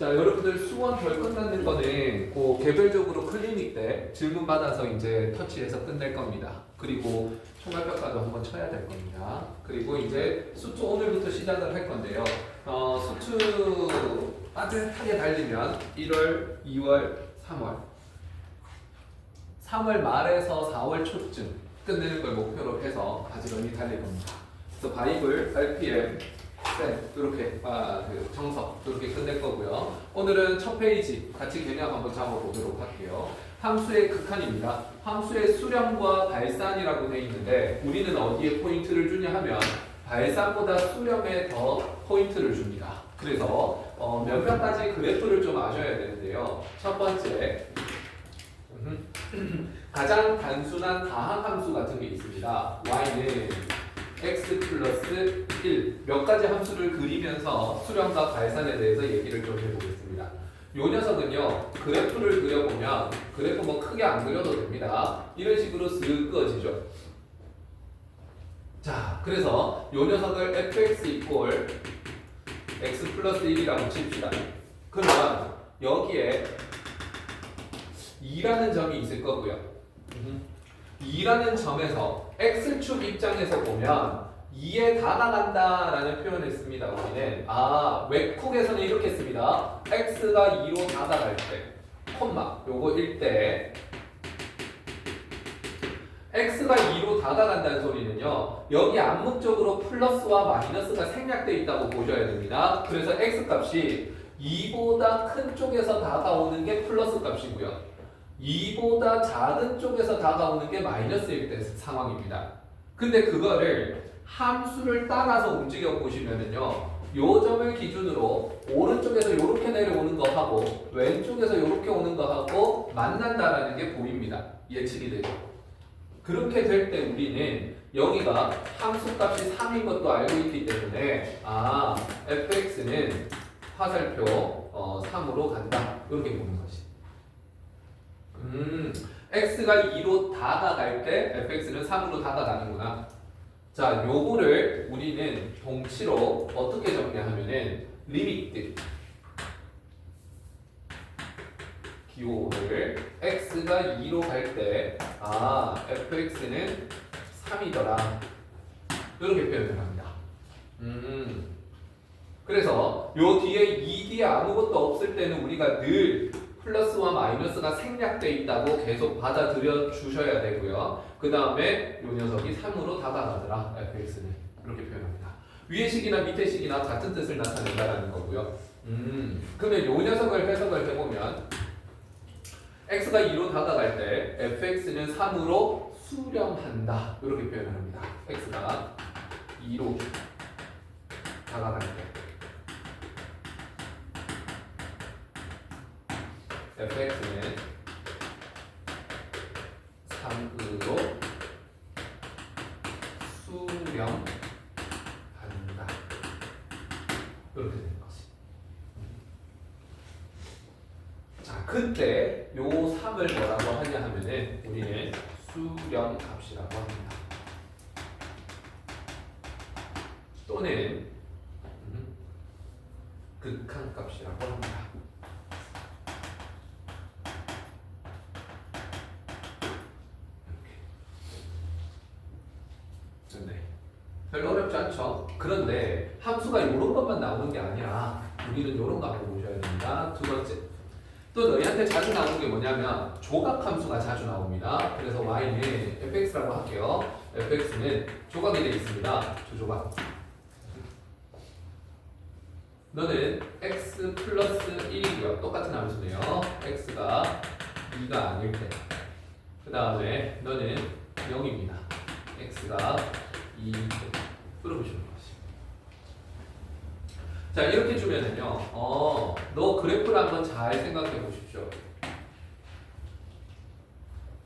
자, 여러분들 수원 덜 끝나는 거는 그 개별적으로 클리닉 때 질문 받아서 이제 터치해서 끝낼 겁니다. 그리고 총괄평가도 한번 쳐야 될 겁니다. 그리고 이제 수투 오늘부터 시작을 할 건데요. 수투 빠듯하게 달리면 1월, 2월, 3월 말에서 4월 초쯤 끝내는 걸 목표로 해서 가지런히 달릴 겁니다. 그래서 바이블, RPM, 이렇게 그 정석 이렇게 끝낼 거고요. 오늘은 첫 페이지 같이 개념 한번 잡아보도록 할게요. 함수의 극한입니다. 함수의 수렴과 발산이라고 되어 있는데 우리는 어디에 포인트를 주냐 하면 발산보다 수렴에 더 포인트를 줍니다. 그래서 몇몇 가지 그래프를 좀 아셔야 되는데요. 첫 번째 가장 단순한 가항 함수 같은 게 있습니다. y는 x 플러스 1 몇 가지 함수를 그리면서 수렴과 발산에 대해서 얘기를 좀 해보겠습니다. 요 녀석은요 그래프를 그려보면 그래프 뭐 크게 안 그려도 됩니다. 이런 식으로 쓱 그어지죠. 자, 그래서 요 녀석을 fx 이퀄 x 플러스 1이라고 칩시다. 그러면 여기에 2라는 점이 있을 거고요. 2라는 점에서 x축 입장에서 보면 2에 다가간다라는 표현을 씁니다. 우리는 웹쿡에서는 이렇게 씁니다. x가 2로 다가갈 때 콤마 요거 1대 x가 2로 다가간다는 소리는요 여기 암묵적으로 플러스와 마이너스가 생략되어 있다고 보셔야 됩니다. 그래서 x 값이 2보다 큰 쪽에서 다가오는 게 플러스 값이고요 2보다 작은 쪽에서 다가오는 게 마이너스일 때 상황입니다. 근데 그거를 함수를 따라서 움직여 보시면은요 요 점을 기준으로 오른쪽에서 이렇게 내려오는 거 하고 왼쪽에서 이렇게 오는 거 하고 만난다라는 게 보입니다. 예측이 되죠. 그렇게 될 때 우리는 여기가 함수값이 3인 것도 알고 있기 때문에 fx는 화살표 3으로 간다 이렇게 보는 것이. x가 2로 다가갈 때 fx는 3으로 다가가는구나. 자, 요거를 우리는 동치로 어떻게 정리하면은 리미트 기호를 x가 2로 갈 때 fx는 3이더라 이렇게 표현을 합니다. 그래서 요 뒤에 이 뒤에 아무것도 없을 때는 우리가 늘 플러스와 마이너스가 생략되어 있다고 계속 받아들여 주셔야 되고요. 그 다음에 이 녀석이 3으로 다가가더라 fx는 이렇게 표현합니다. 위의 식이나 밑의 식이나 같은 뜻을 나타낸다라는 거고요. 그러면 이 녀석을 해석을 해보면 x가 2로 다가갈 때 fx는 3으로 수렴한다 이렇게 표현을 합니다. x가 2로 다가갈 때 fx는 3으로 수렴한다. 이렇게 되는 것이. 자, 그때 요 3을 뭐라고 하냐 하면은 우리는 수렴값이라고 합니다. 또는 극한값이라고 합니다. 별로 어렵지 않죠? 그런데 함수가 이런 것만 나오는 게 아니라 우리는 이런 거 한번 보셔야 됩니다. 두 번째, 또 너희한테 자주 나오는 게 뭐냐면 조각 함수가 자주 나옵니다. 그래서 y는 fx라고 할게요. fx는 조각이 되어 있습니다. 조각. 너는 x 플러스 1이고요. 똑같은 함수네요. x가 2가 아닐 때. 그 다음에 너는 0입니다. x가 2 풀어보시는 것이. 자, 이렇게 주면은요, 너 그래프를 한번 잘 생각해 보십시오.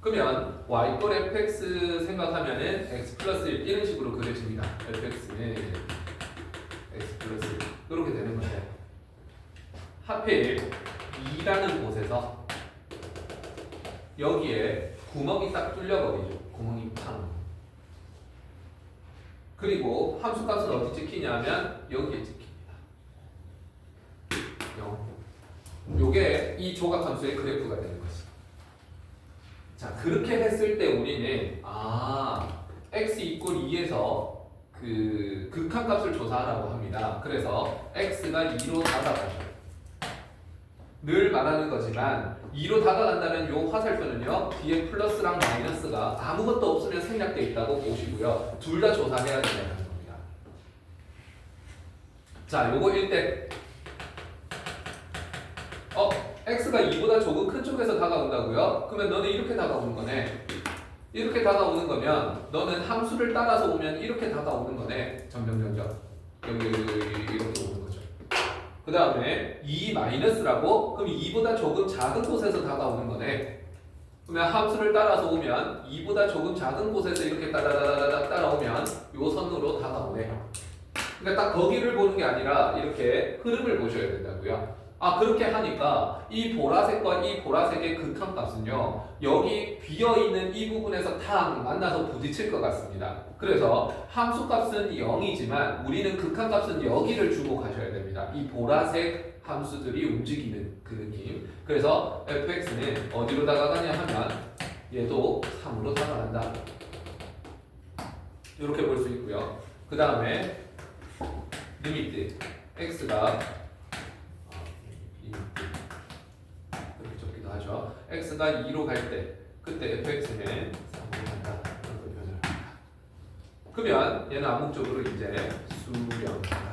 그러면 y 꼴 fx 생각하면은 x 플러스 1 이런 식으로 그려집니다. fx는 x 플러스 1 이렇게 되는 거예요. 하필 2라는 곳에서 여기에 구멍이 딱 뚫려버리죠. 구멍이 팡. 그리고 함수값은 어디 찍히냐면 여기에 찍힙니다. 0. 요게 이 조각함수의 그래프가 되는 거지. 자, 그렇게 했을 때 우리는 x 이퀄 2에서 그 극한값을 조사하라고 합니다. 그래서 x가 2로 다가가죠. 늘 말하는 거지만 2로 다가간다는 요 화살표는요, 뒤에 플러스랑 마이너스가 아무것도 없으면 생략돼 있다고 보시고요. 둘 다 조사해야 된다는 겁니다. 자, 요거 1대 x가 2보다 조금 큰 쪽에서 다가온다고요? 그러면 너는 이렇게 다가오는 거네. 이렇게 다가오는 거면 너는 함수를 따라서 오면 이렇게 다가오는 거네. 점점점점 여기 이렇게 오는 거죠. 그 다음에 2 마이너스라고? 그럼 2보다 조금 작은 곳에서 다가오는 거네. 그러면 함수를 따라서 오면 2보다 조금 작은 곳에서 이렇게 따라오면 요 선으로 다가오네. 그러니까 딱 거기를 보는 게 아니라 이렇게 흐름을 보셔야 된다고요. 그렇게 하니까 이 보라색과 이 보라색의 극한값은요, 여기 비어있는 이 부분에서 탁 만나서 부딪힐 것 같습니다. 그래서 함수값은 0이지만 우리는 극한값은 여기를 주고 가셔야 됩니다. 이 보라색 함수들이 움직이는 그 느낌. 그래서 fx는 어디로 다가가냐 하면 얘도 3으로 다가간다. 이렇게 볼 수 있고요. 그 다음에 리미트 x가 이렇게 적기도 하죠. x가 2로 갈 때 그때 fx는 3으로 간다. 이렇게 표현을 합니다. 그러면 얘는 암묵적으로 이제 수렴한다.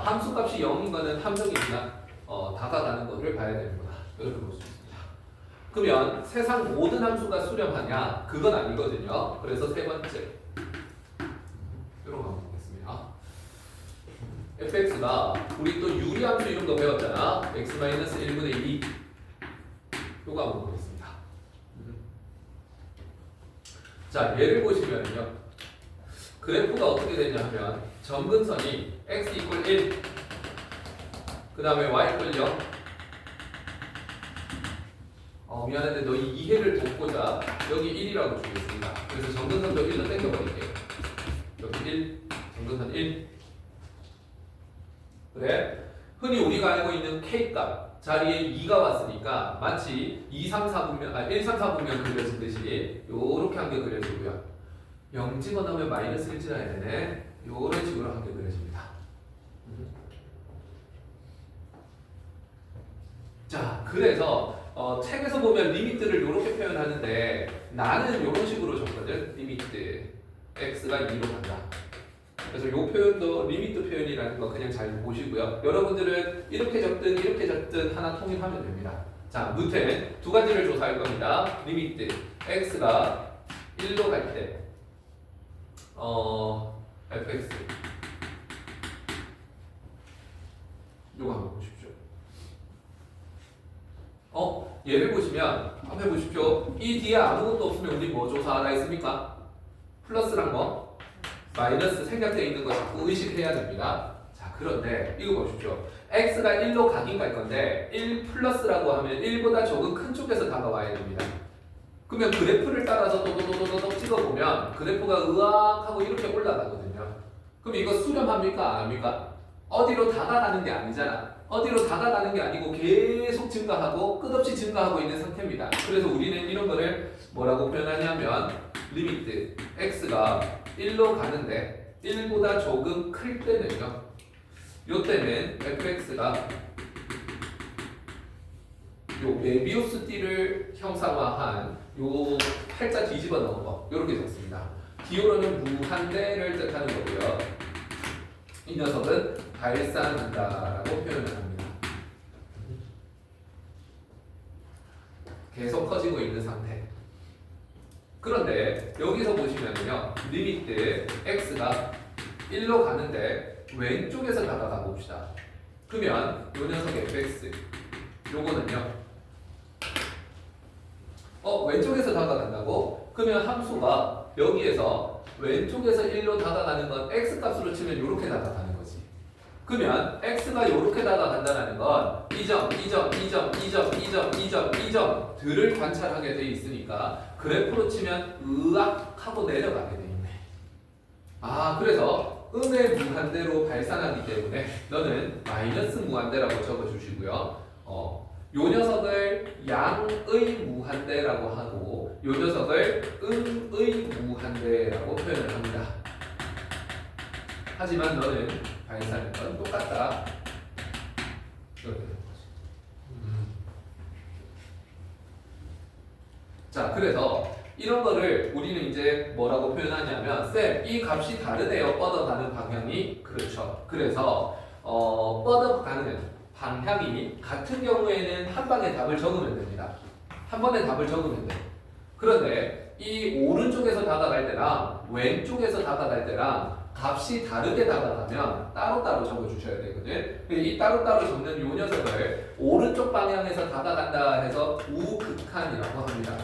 함수값이 0인 거는 함정이구나. 다가가는 것을 봐야 되는구나. 이렇게 볼 수 있습니다. 그러면 세상 모든 함수가 수렴하냐? 그건 아니거든요. 그래서 세 번째 이런 거 한번 보겠습니다. fx가 우리 또 유리함수 이런 거 배웠잖아. x-1분의 2 요거 한번 보겠습니다. 자, 얘를 보시면요, 그래프가 어떻게 되냐 하면 점근선이 x 이퀄 1, 그 다음에 y 이퀄 0. 미안한데 너 이 이해를 돕고자 여기 1이라고 주겠습니다. 그래서 점근선도 1로 땡겨버릴게요. 여기 1, 점근선 1. 그래? 흔히 우리가 알고 있는 K값 자리에 2가 왔으니까 마치 1, 3, 4분면 그려지듯이 요렇게 한 개 그려지고요. 0 집어넣으면 마이너스 1 지나야 되네. 요런 식으로 한 개 그려집니다. 자, 그래서 책에서 보면 리미트를 이렇게 표현하는데 나는 이런 식으로 줬거든. 리미트 x가 2로 간다. 그래서 이 표현도 리미트 표현이라는 거 그냥 잘 보시고요. 여러분들은 이렇게 적든 하나 통일하면 됩니다. 자, 무튼 두 가지를 조사할 겁니다. 리미트 x가 1로 갈 때 fx 요거 한번 보십시오. 얘를 보시면 한번 해보십시오. 이 뒤에 아무것도 없으면 우리 뭐 조사하라 했습니까? 플러스란 거, 마이너스 생략되어 있는 거 자꾸 의식해야 됩니다. 자, 그런데 이거 보십시오. x가 1로 가긴 갈 건데 1 플러스라고 하면 1보다 조금 큰 쪽에서 다가와야 됩니다. 그러면 그래프를 따라서 또또또또또 찍어보면 그래프가 으악하고 이렇게 올라가거든요. 그럼 이거 수렴합니까? 안 합니까? 어디로 다가가는 게 아니잖아. 어디로 다가가는 게 아니고 계속 증가하고 끝없이 증가하고 있는 상태입니다. 그래서 우리는 이런 거를 뭐라고 표현하냐면 리미트 x가 1로 가는데 1보다 조금 클 때는요, 요때는 fx가 요 메비우스 띠를 형상화한 요 팔자 뒤집어 넣은 거 요렇게 적습니다. 기울어는 무한대를 뜻하는 거고요. 이 녀석은 발산한다라고 표현을 합니다. 계속 커지고 있는 상태. 그런데 여기서 보시면요, 리미트 x가 1로 가는데 왼쪽에서 다가가 봅시다. 그러면 요 녀석 fx 요거는요, 왼쪽에서 다가간다고? 그러면 함수가 여기에서 왼쪽에서 1로 다가가는 건 x값으로 치면 이렇게 다가가는 거지. 그러면 x가 이렇게 다가간다는 건 이 점, 이 점, 이 점, 이 점, 이 점, 이 점, 이 점들을 관찰하게 돼 있으니까 그래프로 치면 으악 하고 내려가게 돼 있네. 그래서 음의 무한대로 발산하기 때문에 너는 마이너스 무한대라고 적어주시고요. 요 녀석을 양의 무한대라고 하고 요 녀석을 음의 무한대라고 표현을 합니다. 하지만 너는 발산은 건 똑같다. 이렇게 되는 거지. 자, 그래서 이런 거를 우리는 이제 뭐라고 표현하냐면 쌤, 이 값이 다르네요. 뻗어가는 방향이. 그렇죠. 그래서 뻗어가는 방향이 같은 경우에는 한 방에 답을 적으면 됩니다. 한 번에 답을 적으면 돼. 그런데 이 오른쪽에서 다가갈 때랑 왼쪽에서 다가갈 때랑 값이 다르게 다가가면 따로따로 적어주셔야 되거든. 이 따로따로 적는 요 녀석을 오른쪽 방향에서 다가간다 해서 우극한이라고 합니다.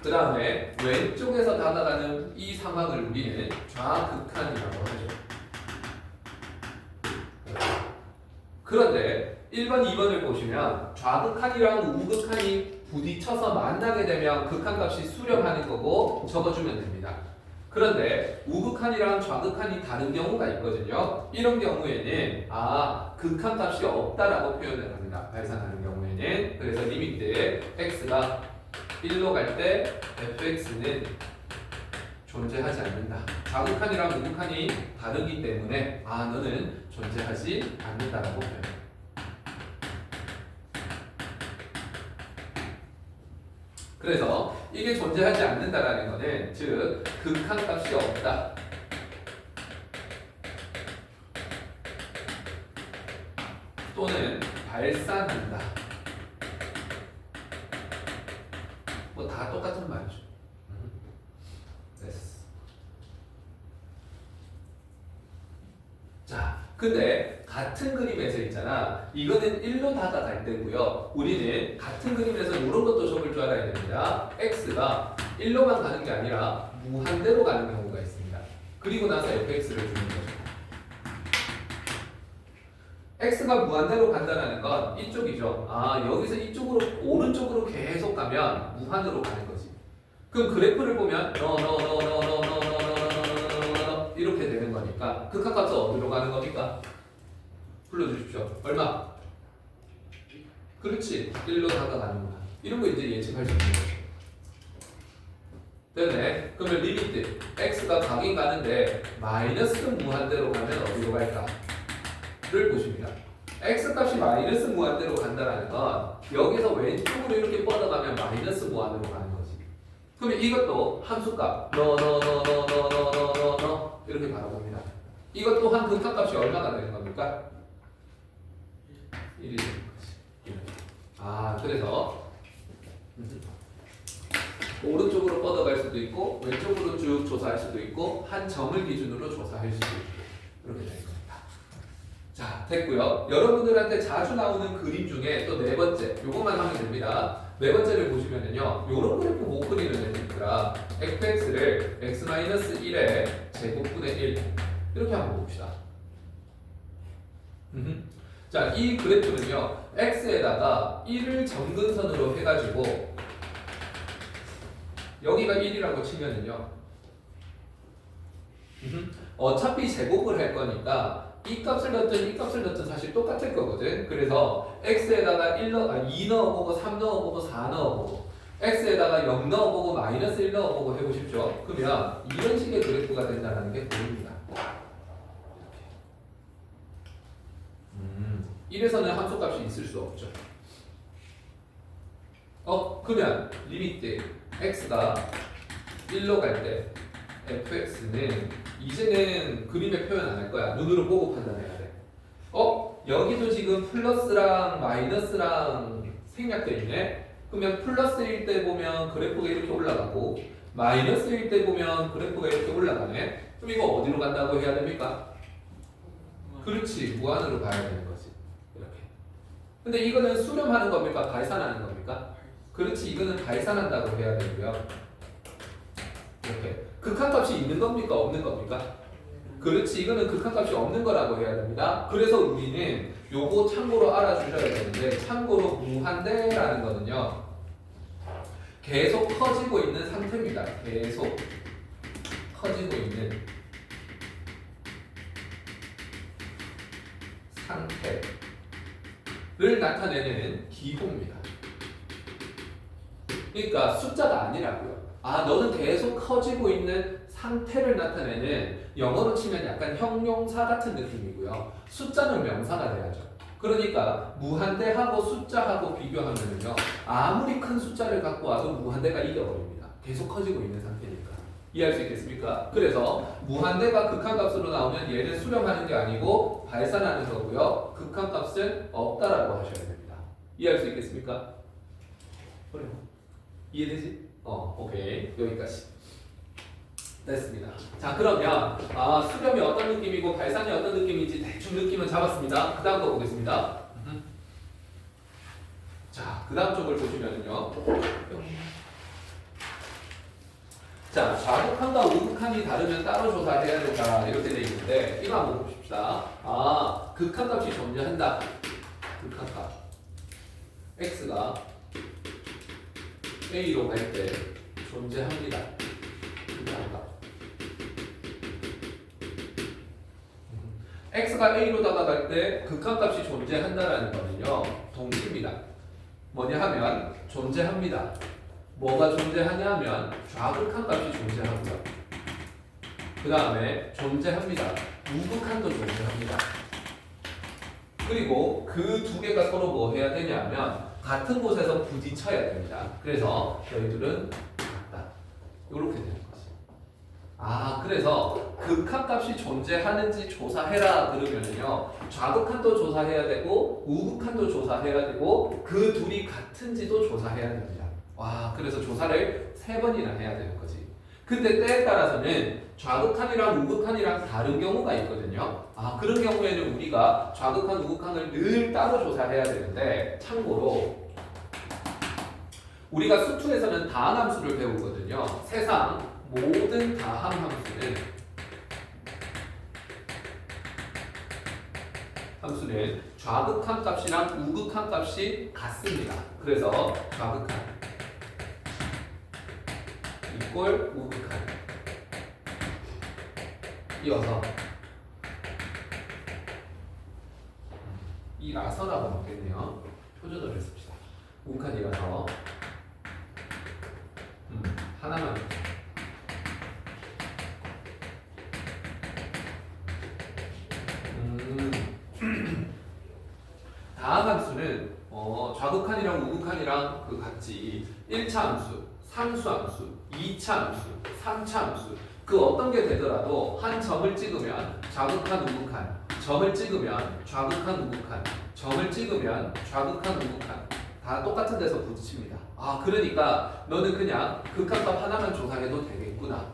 그 다음에 왼쪽에서 다가가는 이 상황을 우리는 좌극한이라고 하죠. 그런데 1번, 2번을 보시면 좌극한이랑 우극한이 부딪혀서 만나게 되면 극한값이 수렴하는 거고 적어주면 됩니다. 그런데 우극한이랑 좌극한이 다른 경우가 있거든요. 이런 경우에는 극한값이 없다라고 표현을 합니다. 발산하는 경우에는. 그래서 리미트 x가 1로 갈 때 fx는 존재하지 않는다. 좌극한이랑 우극한이 다르기 때문에 너는 존재하지 않는다라고 표현해요. 그래서 이게 존재하지 않는다라는 것은 즉 극한값이 없다. 또는 발산한다. 뭐 다 똑같은 말이죠. 됐어. 자, 근데 같은 그림에서 있잖아. 이거는 1로 다가갈 때고요. 우리는 같은 그림에서 이런 것도 적을 줄 알아야 됩니다. x가 1로만 가는 게 아니라 무한대로 가는 경우가 있습니다. 그리고 나서 fx를 주는 거죠. x가 무한대로 간다는 건 이쪽이죠. 여기서 이쪽으로 오른쪽으로 계속 가면 무한으로 가는 거지. 그럼 그래프를 보면 이렇게 되는 거니까 극한값은 어디로 가는 겁니까? 불러주십시오. 얼마? 그렇지. 1로 다가가는구나. 이런 거 이제 예측할 수 있는 거죠. 됐네. 그러면 리미트 x가 가긴 가는데 마이너스 무한대로 가면 어디로 갈까? 를 보십니다. x값이 마이너스 무한대로 간다는 건 여기서 왼쪽으로 이렇게 뻗어가면 마이너스 무한으로 가는 거지. 그러면 이것도 함수값 이렇게 바라봅니다. 이것 또한 극한값이 얼마가 되는 겁니까? 1이 되는 거지. 그래서 오른쪽으로 뻗어갈 수도 있고 왼쪽으로 쭉 조사할 수도 있고 한 점을 기준으로 조사할 수도 있고 이렇게 되는 겁니다. 자, 됐고요. 여러분들한테 자주 나오는 그림 중에 또 네 번째, 요것만 하면 됩니다. 네 번째를 보시면은요, 요런 그래프 못 그리는 애들이라 fx를 x-1의 제곱분의 1 이렇게 한번 봅시다. 자, 이 그래프는요, x에다가 1을 점근선으로 해가지고 여기가 1이라고 치면은요, 어차피 제곱을 할 거니까 이 값을 넣든 이 값을 넣든 사실 똑같을 거거든. 그래서 x에다가 2 넣어보고 3 넣어보고 4 넣어보고 x에다가 0 넣어보고 마이너스 1 넣어보고 해보십시오. 그러면 이런 식의 그래프가 된다는 게 보입니다. 1에서는 함수값이 있을 수 없죠. 그러면 리미트 x가 1로 갈 때 fx는 이제는 그림에 표현 안 할 거야. 눈으로 보고 판단해야 돼. 여기도 지금 플러스랑 마이너스랑 생략돼 있네. 그러면 플러스일 때 보면 그래프가 이렇게 올라가고 마이너스일 때 보면 그래프가 이렇게 올라가네. 그럼 이거 어디로 간다고 해야 됩니까? 그렇지. 무한으로 가야 되는 거지. 이렇게. 근데 이거는 수렴하는 겁니까? 발산하는 겁니까? 그렇지. 이거는 발산한다고 해야 되고요. 이렇게. 극한값이 있는 겁니까? 없는 겁니까? 그렇지. 이거는 극한값이 없는 거라고 해야 됩니다. 그래서 우리는 요거 참고로 알아주셔야 되는데, 참고로 무한대라는 거는요, 계속 커지고 있는 상태입니다. 계속 커지고 있는 상태를 나타내는 기호입니다. 그러니까 숫자가 아니라고요. 아, 너는 계속 커지고 있는 상태를 나타내는, 영어로 치면 약간 형용사 같은 느낌이고요. 숫자는 명사가 돼야죠. 그러니까 무한대하고 숫자하고 비교하면요, 아무리 큰 숫자를 갖고 와도 무한대가 이겨버립니다. 계속 커지고 있는 상태니까. 이해할 수 있겠습니까? 그래서 무한대가 극한값으로 나오면 얘는 수렴하는 게 아니고 발산하는 거고요. 극한값은 없다라고 하셔야 됩니다. 이해할 수 있겠습니까? 그래요. 이해되지? 오케이. 여기까지. 됐습니다. 자, 그러면 수렴이 어떤 느낌이고 발산이 어떤 느낌인지 대충 느낌은 잡았습니다. 그 다음 거 보겠습니다. 자, 그 다음 쪽을 보시면요. 자, 좌극한과 우극한이 다르면 따로 조사해야 된다. 이렇게 돼 있는데 이거 한번 봅시다. 극한값이 존재한다. 극한값. x가 a로 갈 때 존재합니다. 극한값. x가 a로 다가갈 때 극한값이 존재한다라는 거는요, 동시입니다. 뭐냐 하면 존재합니다. 뭐가 존재하냐면 좌극한값이 존재하고요. 그 다음에 존재합니다. 우극한도 존재합니다. 그리고 그 두 개가 서로 뭐 해야 되냐면 같은 곳에서 부딪혀야 됩니다. 그래서 너희들은 같다. 이렇게 되는 거지. 그래서 극한값이 존재하는지 조사해라 그러면은요, 좌극한도 조사해야 되고 우극한도 조사해야 되고 그 둘이 같은지도 조사해야 됩니다. 그래서 조사를 3번이나 해야 되는 거지. 근데 때에 따라서는 좌극한이랑 우극한이랑 다른 경우가 있거든요. 그런 경우에는 우리가 좌극한, 우극한을 늘 따로 조사해야 되는데, 참고로 우리가 수투에서는 다항함수를 배우거든요. 세상 모든 함수는 좌극한 값이랑 우극한 값이 같습니다. 그래서 좌극한 이꼴 우극한. 이어서 이라서라고 먹겠네요. 표준어를 씁시다. 우극한이라서 하나만 다항함수는 좌극한이랑 우극한이랑 같이 1차 함수, 상수함수, 2차 함수, 3차 함수, 그 어떤 게 되더라도 한 점을 찍으면 좌극한, 우극한, 점을 찍으면 좌극한, 우극한, 점을 찍으면 좌극한, 우극한, 다 똑같은 데서 부딪힙니다. 그러니까 너는 그냥 극한값 하나만 조사해도 되겠구나.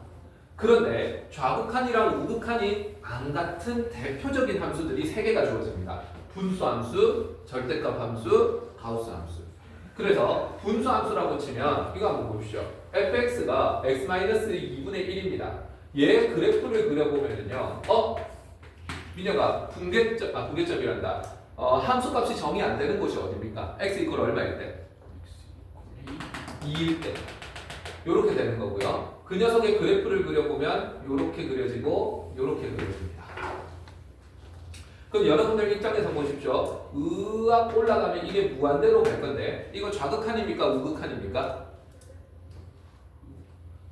그런데 좌극한이랑 우극한이 안 같은 대표적인 함수들이 3개가 주어집니다. 분수함수, 절대값 함수, 가우스 함수. 그래서 분수함수라고 치면 이거 한번 보십시오. fx가 x-2분의 1입니다. 얘 그래프를 그려보면요, 민혁아, 붕괴점이란다. 함수값이 정의 안 되는 곳이 어디입니까? x 이퀄 얼마일 때? 2일 때. 요렇게 되는 거고요. 그 녀석의 그래프를 그려보면 요렇게 그려지고 요렇게 그려집니다. 그럼 여러분들 입장에서 보십시오. 으악 올라가면 이게 무한대로 갈 건데 이거 좌극한입니까? 우극한입니까?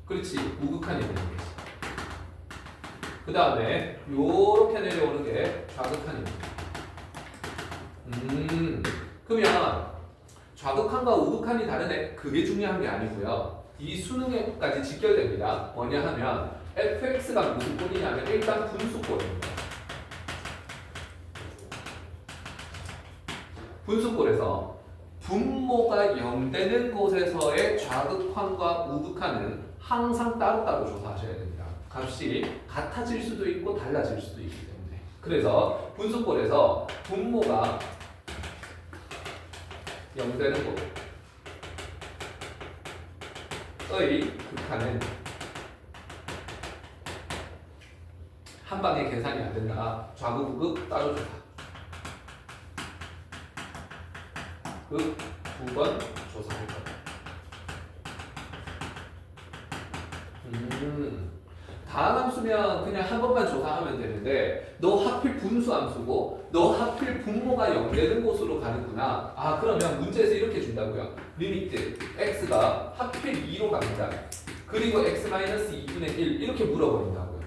그렇지, 우극한이 되는 거지. 그 다음에 요렇게 내려오는 게 좌극한입니다. 그러면 좌극한과 우극한이 다르네, 그게 중요한 게 아니고요. 이 수능에까지 직결됩니다. 뭐냐 하면 fx가 무슨 꼴이냐면 일단 분수꼴입니다. 분수꼴에서 분모가 0되는 곳에서의 좌극한과 우극한은 항상 따로따로 조사하셔야 됩니다. 값이 같아질 수도 있고 달라질 수도 있기 때문에. 그래서 분수꼴에서 분모가 0되는 곳의 극한은 한 방에 계산이 안 된다. 좌극, 우극 따로 조사. 그 2번 조사할 거다. 다항함수면 그냥 한 번만 조사하면 되는데 너 하필 분수함수고 너 하필 분모가 0 되는 곳으로 가는구나. 아 그러면 문제에서 이렇게 준다고요. 리미트 x가 하필 2로 갑니다. 그리고 x-2분의 1 이렇게 물어버린다고요.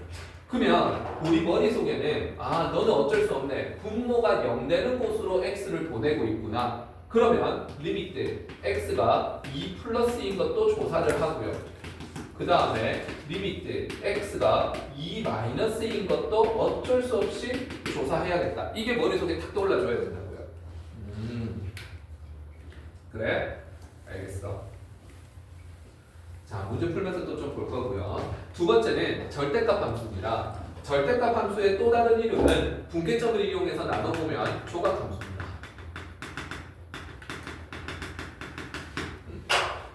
그러면 우리 머릿속에는 아 너는 어쩔 수 없네. 분모가 0 되는 곳으로 x를 보내고 있구나. 그러면 리미트 x가 2 플러스인 것도 조사를 하고요. 그 다음에 리미트 x가 2 마이너스인 것도 어쩔 수 없이 조사해야겠다. 이게 머릿속에 탁 떠올라줘야 된다고요. 그래? 알겠어. 자, 문제 풀면서 또 좀 볼 거고요. 두 번째는 절대값 함수입니다. 절대값 함수의 또 다른 이름은 분계점을 이용해서 나눠보면 조각함수입니다.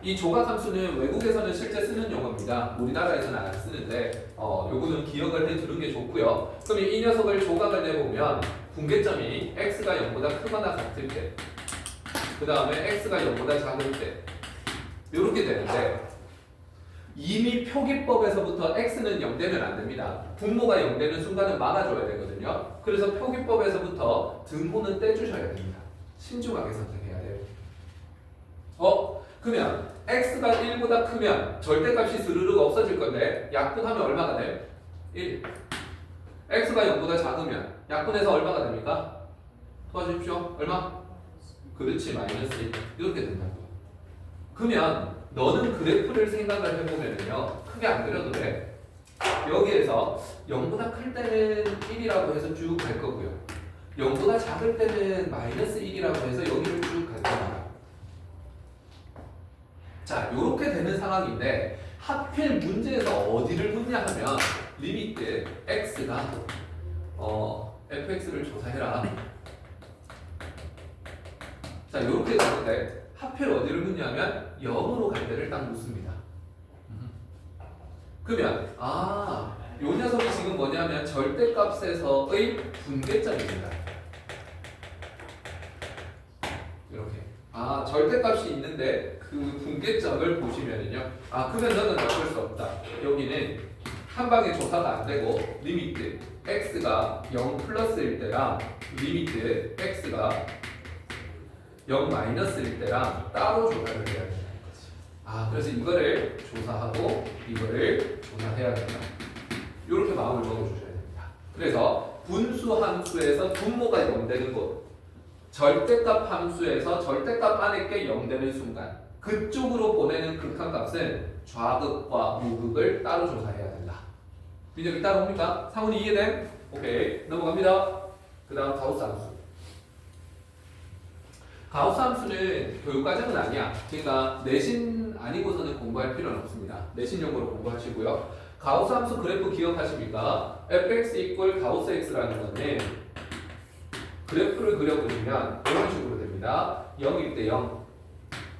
이 조각함수는 외국에서는 실제 쓰는 용어입니다. 우리나라에서는 안 쓰는데 요거는 기억을 해두는 게 좋고요. 그럼 이 녀석을 조각을 내보면 분계점이 x가 0보다 크거나 같을 때, 그 다음에 x가 0보다 작을 때 이렇게 되는데 이미 표기법에서부터 x는 0 되면 안 됩니다. 분모가 0 되는 순간은 막아줘야 되거든요. 그래서 표기법에서부터 등호는 떼주셔야 됩니다. 신중하게 선택해야 돼요. 그러면 x가 1보다 크면 절대값이 스르륵 없어질 건데 약분하면 얼마가 돼? 1. x가 0보다 작으면 약분해서 얼마가 됩니까? 도와주십시오. 얼마? 그렇지, 마이너스 1. 이렇게 된다고요. 그러면 너는 그래프를 생각을 해보면요 크게 안 그려도 돼. 여기에서 0보다 클 때는 1이라고 해서 쭉 갈 거고요. 0보다 작을 때는 마이너스 1이라고 해서 여기를 쭉 갈 겁니다. 자, 요렇게 되는 상황인데 하필 문제에서 어디를 묻냐 하면 리미트 x가 fx를 조사해라. 자, 요렇게 되는데 하필 어디를 묻냐면 0으로 갈 때를 딱 묻습니다. 그러면 요 녀석이 지금 뭐냐면 절대값에서의 분계점입니다. 이렇게 절대값이 있는데 그 분계점을 보시면은요 그러면 너는 어쩔 수 없다. 여기는 한 방에 조사가 안 되고 리미트 x가 0 플러스일 때랑 리미트 x가 0 마이너스일 때랑 따로 조사를 해야 된다는 거지. 그래서 이거를 조사하고 이거를 조사해야 된다. 이렇게 마음을 먹어주셔야 됩니다. 그래서 분수 함수에서 분모가 0 되는 곳, 절대값 함수에서 절대값 안에 게 0 되는 순간 그쪽으로 보내는 극한값은 좌극과 우극을 따로 조사해야 된다. 민혁이 따라옵니까? 상훈이 이해됨? 오케이, 넘어갑니다. 그 다음 가우스 함수. 가우스 함수는 교육과정은 아니야. 그러니까 내신 아니고서는 공부할 필요는 없습니다. 내신용으로 공부하시고요. 가우스 함수 그래프 기억하십니까? fx 이퀄 가우스 x라는 건데 그래프를 그려보시면 이런 식으로 됩니다. 0일 때 0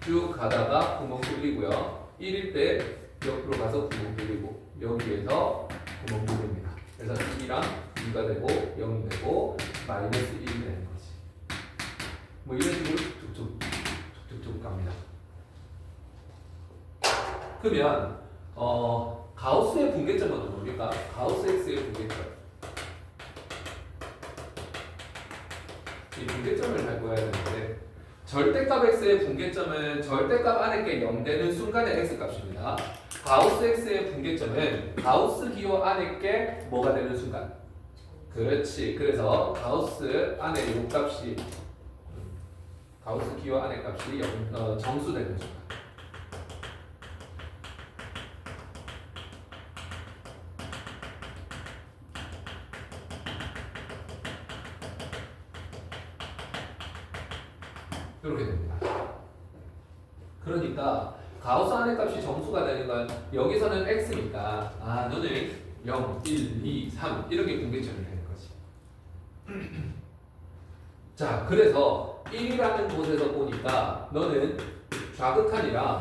쭉 가다가 구멍 뚫리고요. 1일 때 옆으로 가서 구멍 뚫리고 여기에서 구멍 뚫립니다. 그래서 1이랑 2가 되고 0이 되고 마이너스 1이 되는 거지. 뭐 이런 식으로 툭툭툭툭 갑니다. 그러면 가우스의 분계점은 뭡니까? 가우스 x의 분계점. 이 분계점을 잘 보아야 되는데 절대값 x의 분계점은 절대값 안에 게 0 되는 순간의 x값입니다. 가우스 x의 분계점은 가우스 기호 안에 게 뭐가 되는 순간? 그렇지. 그래서 가우스 안에 요 값이 가우스 기호 안에 값이 정수되는 순간. 이렇게 됩니다. 그러니까 가우스 안의 값이 정수가 되는 건 여기서는 x니까 너는 0, 1, 2, 3 이렇게 분계점이 되는 거지. 자, 그래서 1이라는 곳에서 보니까 너는 좌극한이랑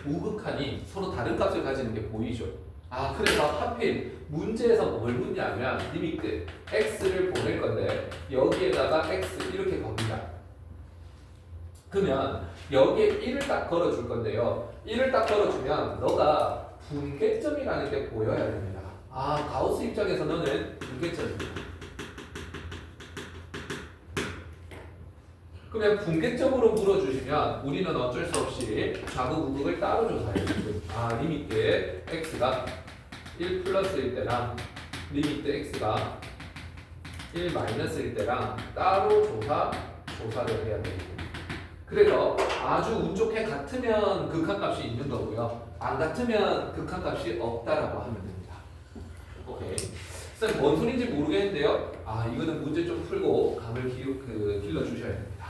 우극한이 서로 다른 값을 가지는 게 보이죠. 그래서 하필 문제에서 뭘 묻냐면 리미트 x를 보낼 건데 여기에다가 x 이렇게 겁니다. 그러면 여기에 1을 딱 걸어줄 건데요. 1을 딱 걸어주면 너가 분계점이라는 게 보여야 됩니다. 가우스 입장에서 너는 분계점입니다. 그러면 분계점으로 물어주시면 우리는 어쩔 수 없이 좌극 우극을 따로 조사해야 돼요. 리미트 x가 1 플러스일 때랑 리미트 x가 1 마이너스일 때랑 따로 조사를 해야 돼요. 그래서 아주 운 좋게 같으면 극한값이 있는 거고요. 안 같으면 극한값이 없다라고 하면 됩니다. 오케이. 쌤, 뭔 소리인지 모르겠는데요. 이거는 문제 좀 풀고 감을 길러 주셔야 됩니다.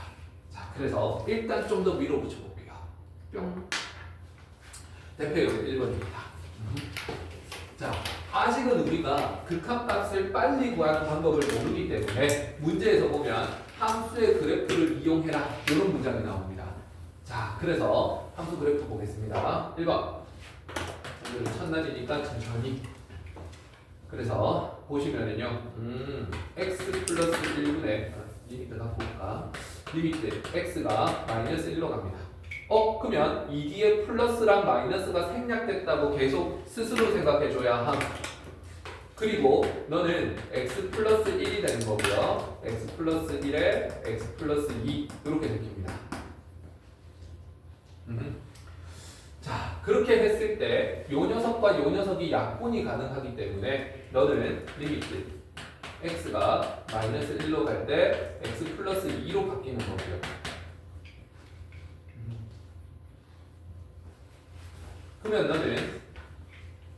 자, 그래서 일단 좀 더 위로 붙여볼게요. 뿅. 대표적으로 1번입니다. 자, 아직은 우리가 극한값을 빨리 구하는 방법을 모르기 때문에 문제에서 보면 함수의 그래프를 이용해라 이런 문장이 나옵니다. 자, 그래서 함수 그래프 보겠습니다. 1번. 오늘 첫날이니까 천천히. 그래서 보시면은요, x 플러스 1분의 리미트 갖고 볼까? 리미트 x가 마이너스 1로 갑니다. 그러면 이 뒤에 플러스랑 마이너스가 생략됐다고 계속 스스로 생각해줘야 함. 그리고 너는 x 플러스 1이 되는 거고요. x 플러스 1에 x 플러스 2 이렇게 생깁니다. 자, 그렇게 했을 때 요 녀석과 요 녀석이 약분이 가능하기 때문에 너는 리미트 x가 마이너스 1로 갈 때 x 플러스 2로 바뀌는 거고요. 그러면 너는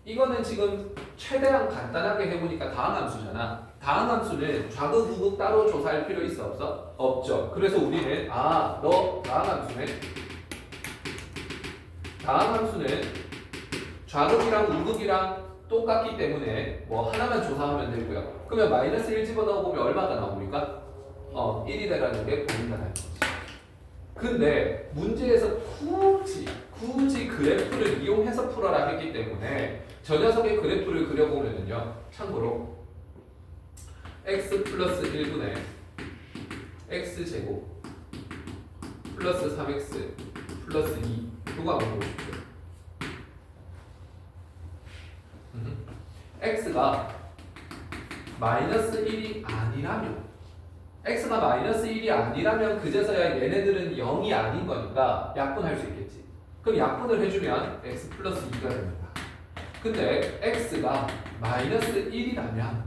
이거는 지금 최대한 간단하게 해보니까 다항함수잖아. 다항함수는 좌극 우극 따로 조사할 필요 있어 없어? 없죠. 그래서 우리는 너 다항함수는 좌극이랑 우극이랑 똑같기 때문에 뭐 하나만 조사하면 되고요. 그러면 마이너스 1 집어넣어 보면 얼마가 나옵니까? 1이 되라는 게 보인다는 거지. 근데 문제에서 굳이 그래프를 이용해서 풀어라 했기 때문에 저 녀석의 그래프를 그려보면은요, 참고로 x 플러스 1분의 x제곱 플러스 3x 플러스 2 이거 한번 보십시오. x가 마이너스 1이 아니라면 x가 마이너스 1이 아니라면 그제서야 얘네들은 0이 아닌 거니까 약분할 수 있겠지. 그럼 약분을 해주면 x 플러스 2가 됩니다. 근데 x가 마이너스 1이라면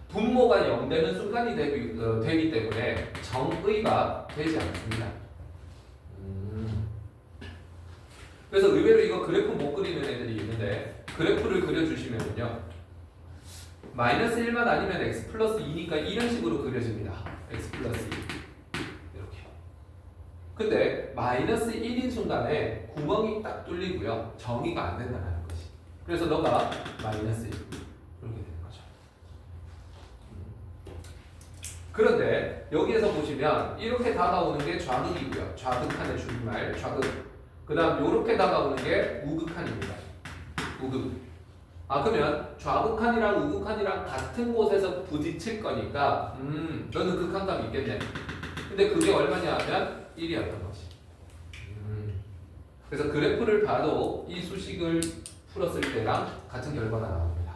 분모가 0 되는 순간이 되기 때문에 정의가 되지 않습니다. 그래서 의외로 이거 그래프 못 그리는 애들이 있는데 그래프를 그려주시면요, 마이너스 1만 아니면 x 플러스 2니까 이런 식으로 그려집니다. x 플러스 2 이렇게. 근데 마이너스 1인 순간에 구멍이 딱 뚫리고요, 정의가 안 된다는 거지. 그래서 너가 마이너스 1 이렇게 되는 거죠. 그런데 여기에서 보시면 이렇게 다가오는 게 좌극이고요. 좌극한의 줄임말 좌극. 그 다음 요렇게 다가오는 게 우극한입니다. 우극. 그러면 좌극한이랑 우극한이랑 같은 곳에서 부딪힐 거니까 너는 극한감이 있겠네. 근데 그게 얼마냐 하면 1이었던 거지. 그래서 그래프를 봐도 이 수식을 풀었을 때랑 같은 결과가 나옵니다.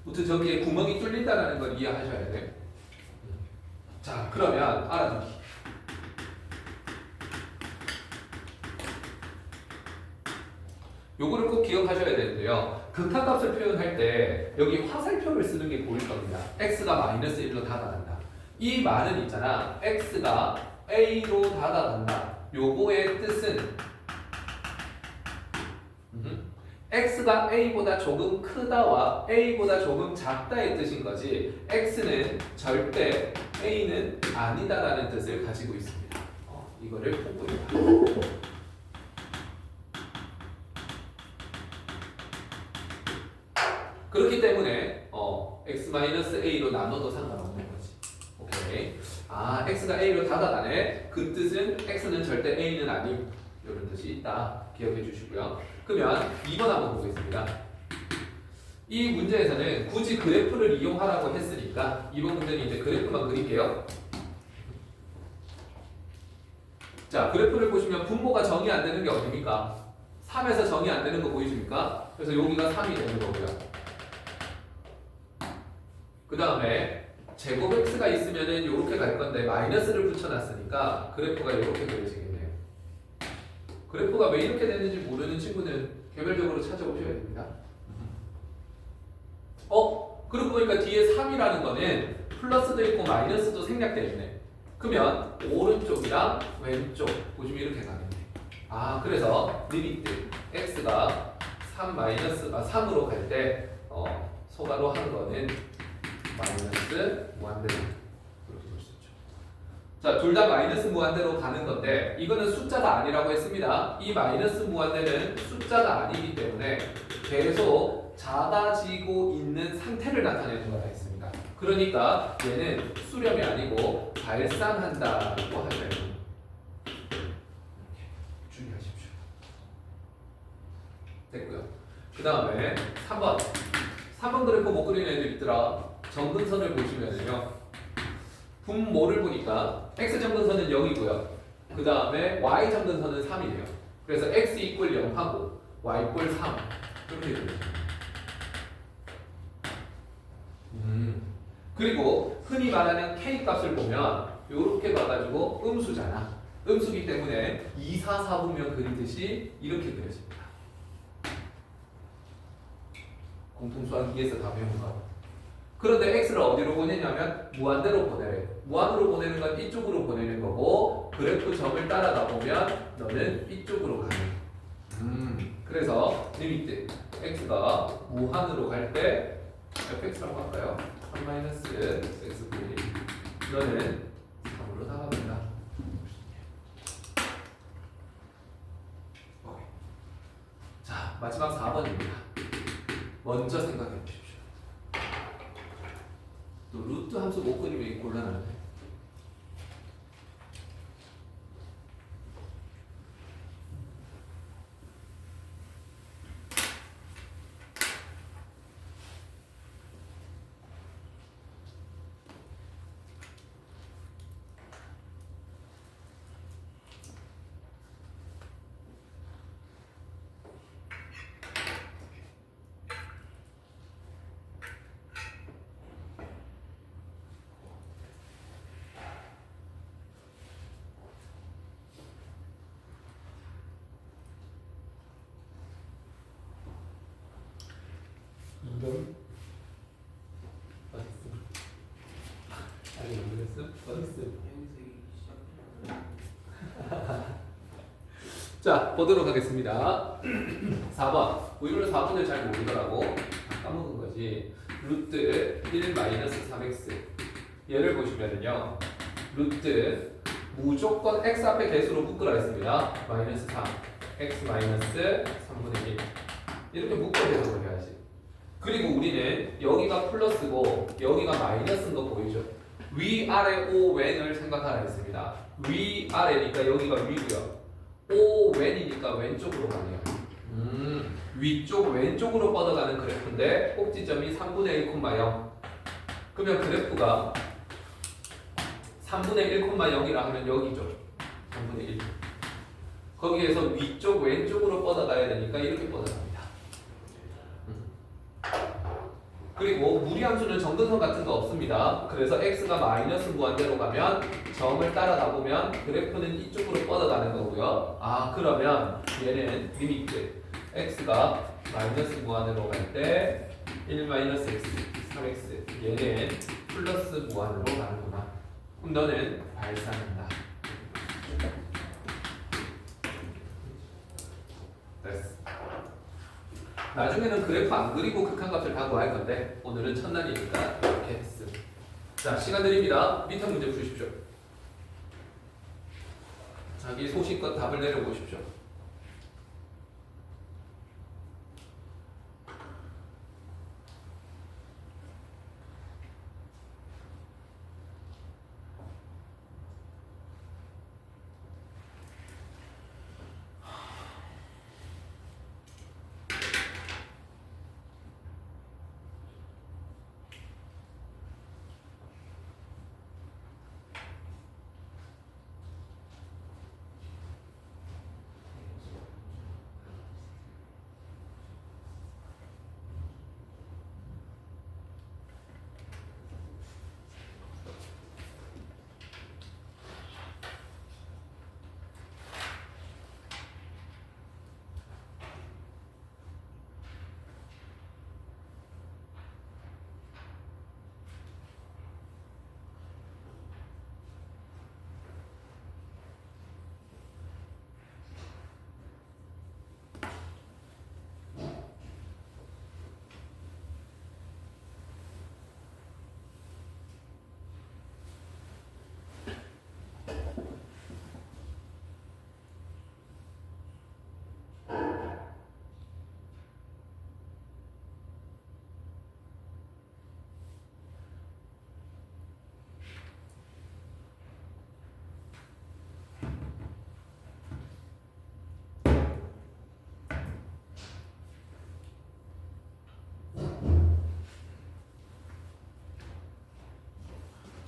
무튼 저기에 구멍이 뚫린다는 걸 이해하셔야 돼요. 자, 그러면 알아두기. 요거를 꼭 기억하셔야 되는데요. 극한값을 표현할 때 여기 화살표를 쓰는 게 보일 겁니다. x가 마이너스 1로 다가간다. 이 말은 있잖아. x가 a로 다가간다. 요거의 뜻은 x가 a보다 조금 크다와 a보다 조금 작다의 뜻인 거지, x는 절대 a는 아니다라는 뜻을 가지고 있습니다. 이거를 꼭 보입니다. 그렇기 때문에 x-a로 나눠도 상관없는 거지. 오케이. x가 a로 다가가네. 그 뜻은 x는 절대 a는 아님. 이런 뜻이 있다. 기억해 주시고요. 그러면 2번 한번 보겠습니다. 이 문제에서는 굳이 그래프를 이용하라고 했으니까 2번 문제는 이제 그래프만 그릴게요. 자, 그래프를 보시면 분모가 정의 안 되는 게 어딥니까? 3에서 정의 안 되는 거 보이십니까? 그래서 여기가 3이 되는 거고요. 그 다음에 제곱 x가 있으면은 이렇게 갈 건데 마이너스를 붙여놨으니까 그래프가 이렇게 그려지겠네요. 그래프가 왜 이렇게 되는지 모르는 친구는 개별적으로 찾아오셔야 됩니다. 그러고 보니까 뒤에 3이라는 거는 플러스도 있고 마이너스도 생략되어 있네. 그러면 오른쪽이랑 왼쪽 보시면 이렇게 가겠네. 그래서 리미트 x가 3으로 갈 때 소가로 한 거는 마이너스 무한대로 그렇게 볼 수 있죠. 자, 둘 다 마이너스 무한대로 가는 건데 이거는 숫자가 아니라고 했습니다. 이 마이너스 무한대는 숫자가 아니기 때문에 계속 작아지고 있는 상태를 나타내는 거라 했습니다. 그러니까 얘는 수렴이 아니고 발산한다고 하죠. 주의하십시오. 됐고요. 그 다음에 3번 그래프 못 그리는 애들 있더라. 점근선을 보시면요. 분모를 보니까 x 점근선은 0이고요. 그 다음에 y 점근선은 3이에요. 그래서 x 이퀄 0하고 y 이퀄 3 이렇게 되죠. 그리고 흔히 말하는 k 값을 보면 이렇게 봐가지고 음수잖아. 음수기 때문에 2, 4, 4분면 그리듯이 이렇게 그려집니다. 공통수학 2에서 다 배운 거. 그런데 x를 어디로 보내냐면 무한대로 보내래. 무한으로 보내는 건 이쪽으로 보내는 거고 그래프 점을 따라가 보면 너는 이쪽으로 가는. 그래서 리미트 x가 무한으로 갈 때 fx라고 할까요? 3-x분의 너는 3으로 나갑니다. 자, 마지막 4번입니다. 먼저 생각해 보십시오. 또 루트 함수 못 그리면 곤란하네. 이건 어딨어? 아니 모르겠어? 어딨어? 자, 보도록 하겠습니다. 4번. 우유를 4번을 잘 모르더라고. 까먹은 거지. 루트 1-3x. 얘를 보시면은요. 루트 무조건 x 앞에 개수로 묶으라 했습니다. 마이너스 3. x 마이너스 3분의 1. 이렇게 묶어야 해석을 해야지. 그리고 우리는 여기가 플러스고 여기가 마이너스인 거 보이죠? 위아래 O 왼을 생각하라 했습니다. 위아래니까 여기가 위고요. O 왼이니까 왼쪽으로 가네요. 위쪽 왼쪽으로 뻗어가는 그래프인데 꼭지점이 3분의 1,0. 그러면 그래프가 3분의 1,0이라 하면 여기죠. 3분의 1. 거기에서 위쪽 왼쪽으로 뻗어가야 되니까 이렇게 뻗어갑니다. 그리고 무리함수는 정근선 같은 거 없습니다. 그래서 x가 마이너스 무한대로 가면 점을 따라가 보면 그래프는 이쪽으로 뻗어가는 거고요. 그러면 얘는 리미트 x가 마이너스 무한으로 갈 때 1-x, 3x 얘는 플러스 무한으로 가는구나. 그럼 너는 발산한다. 됐어. 나중에는 그래프 안 그리고 극한값을 다 구할 건데 오늘은 첫날이니까 이렇게 했음. 자, 시간 드립니다. 밑에 문제 푸십시오. 자기 소신껏 답을 내려보십시오.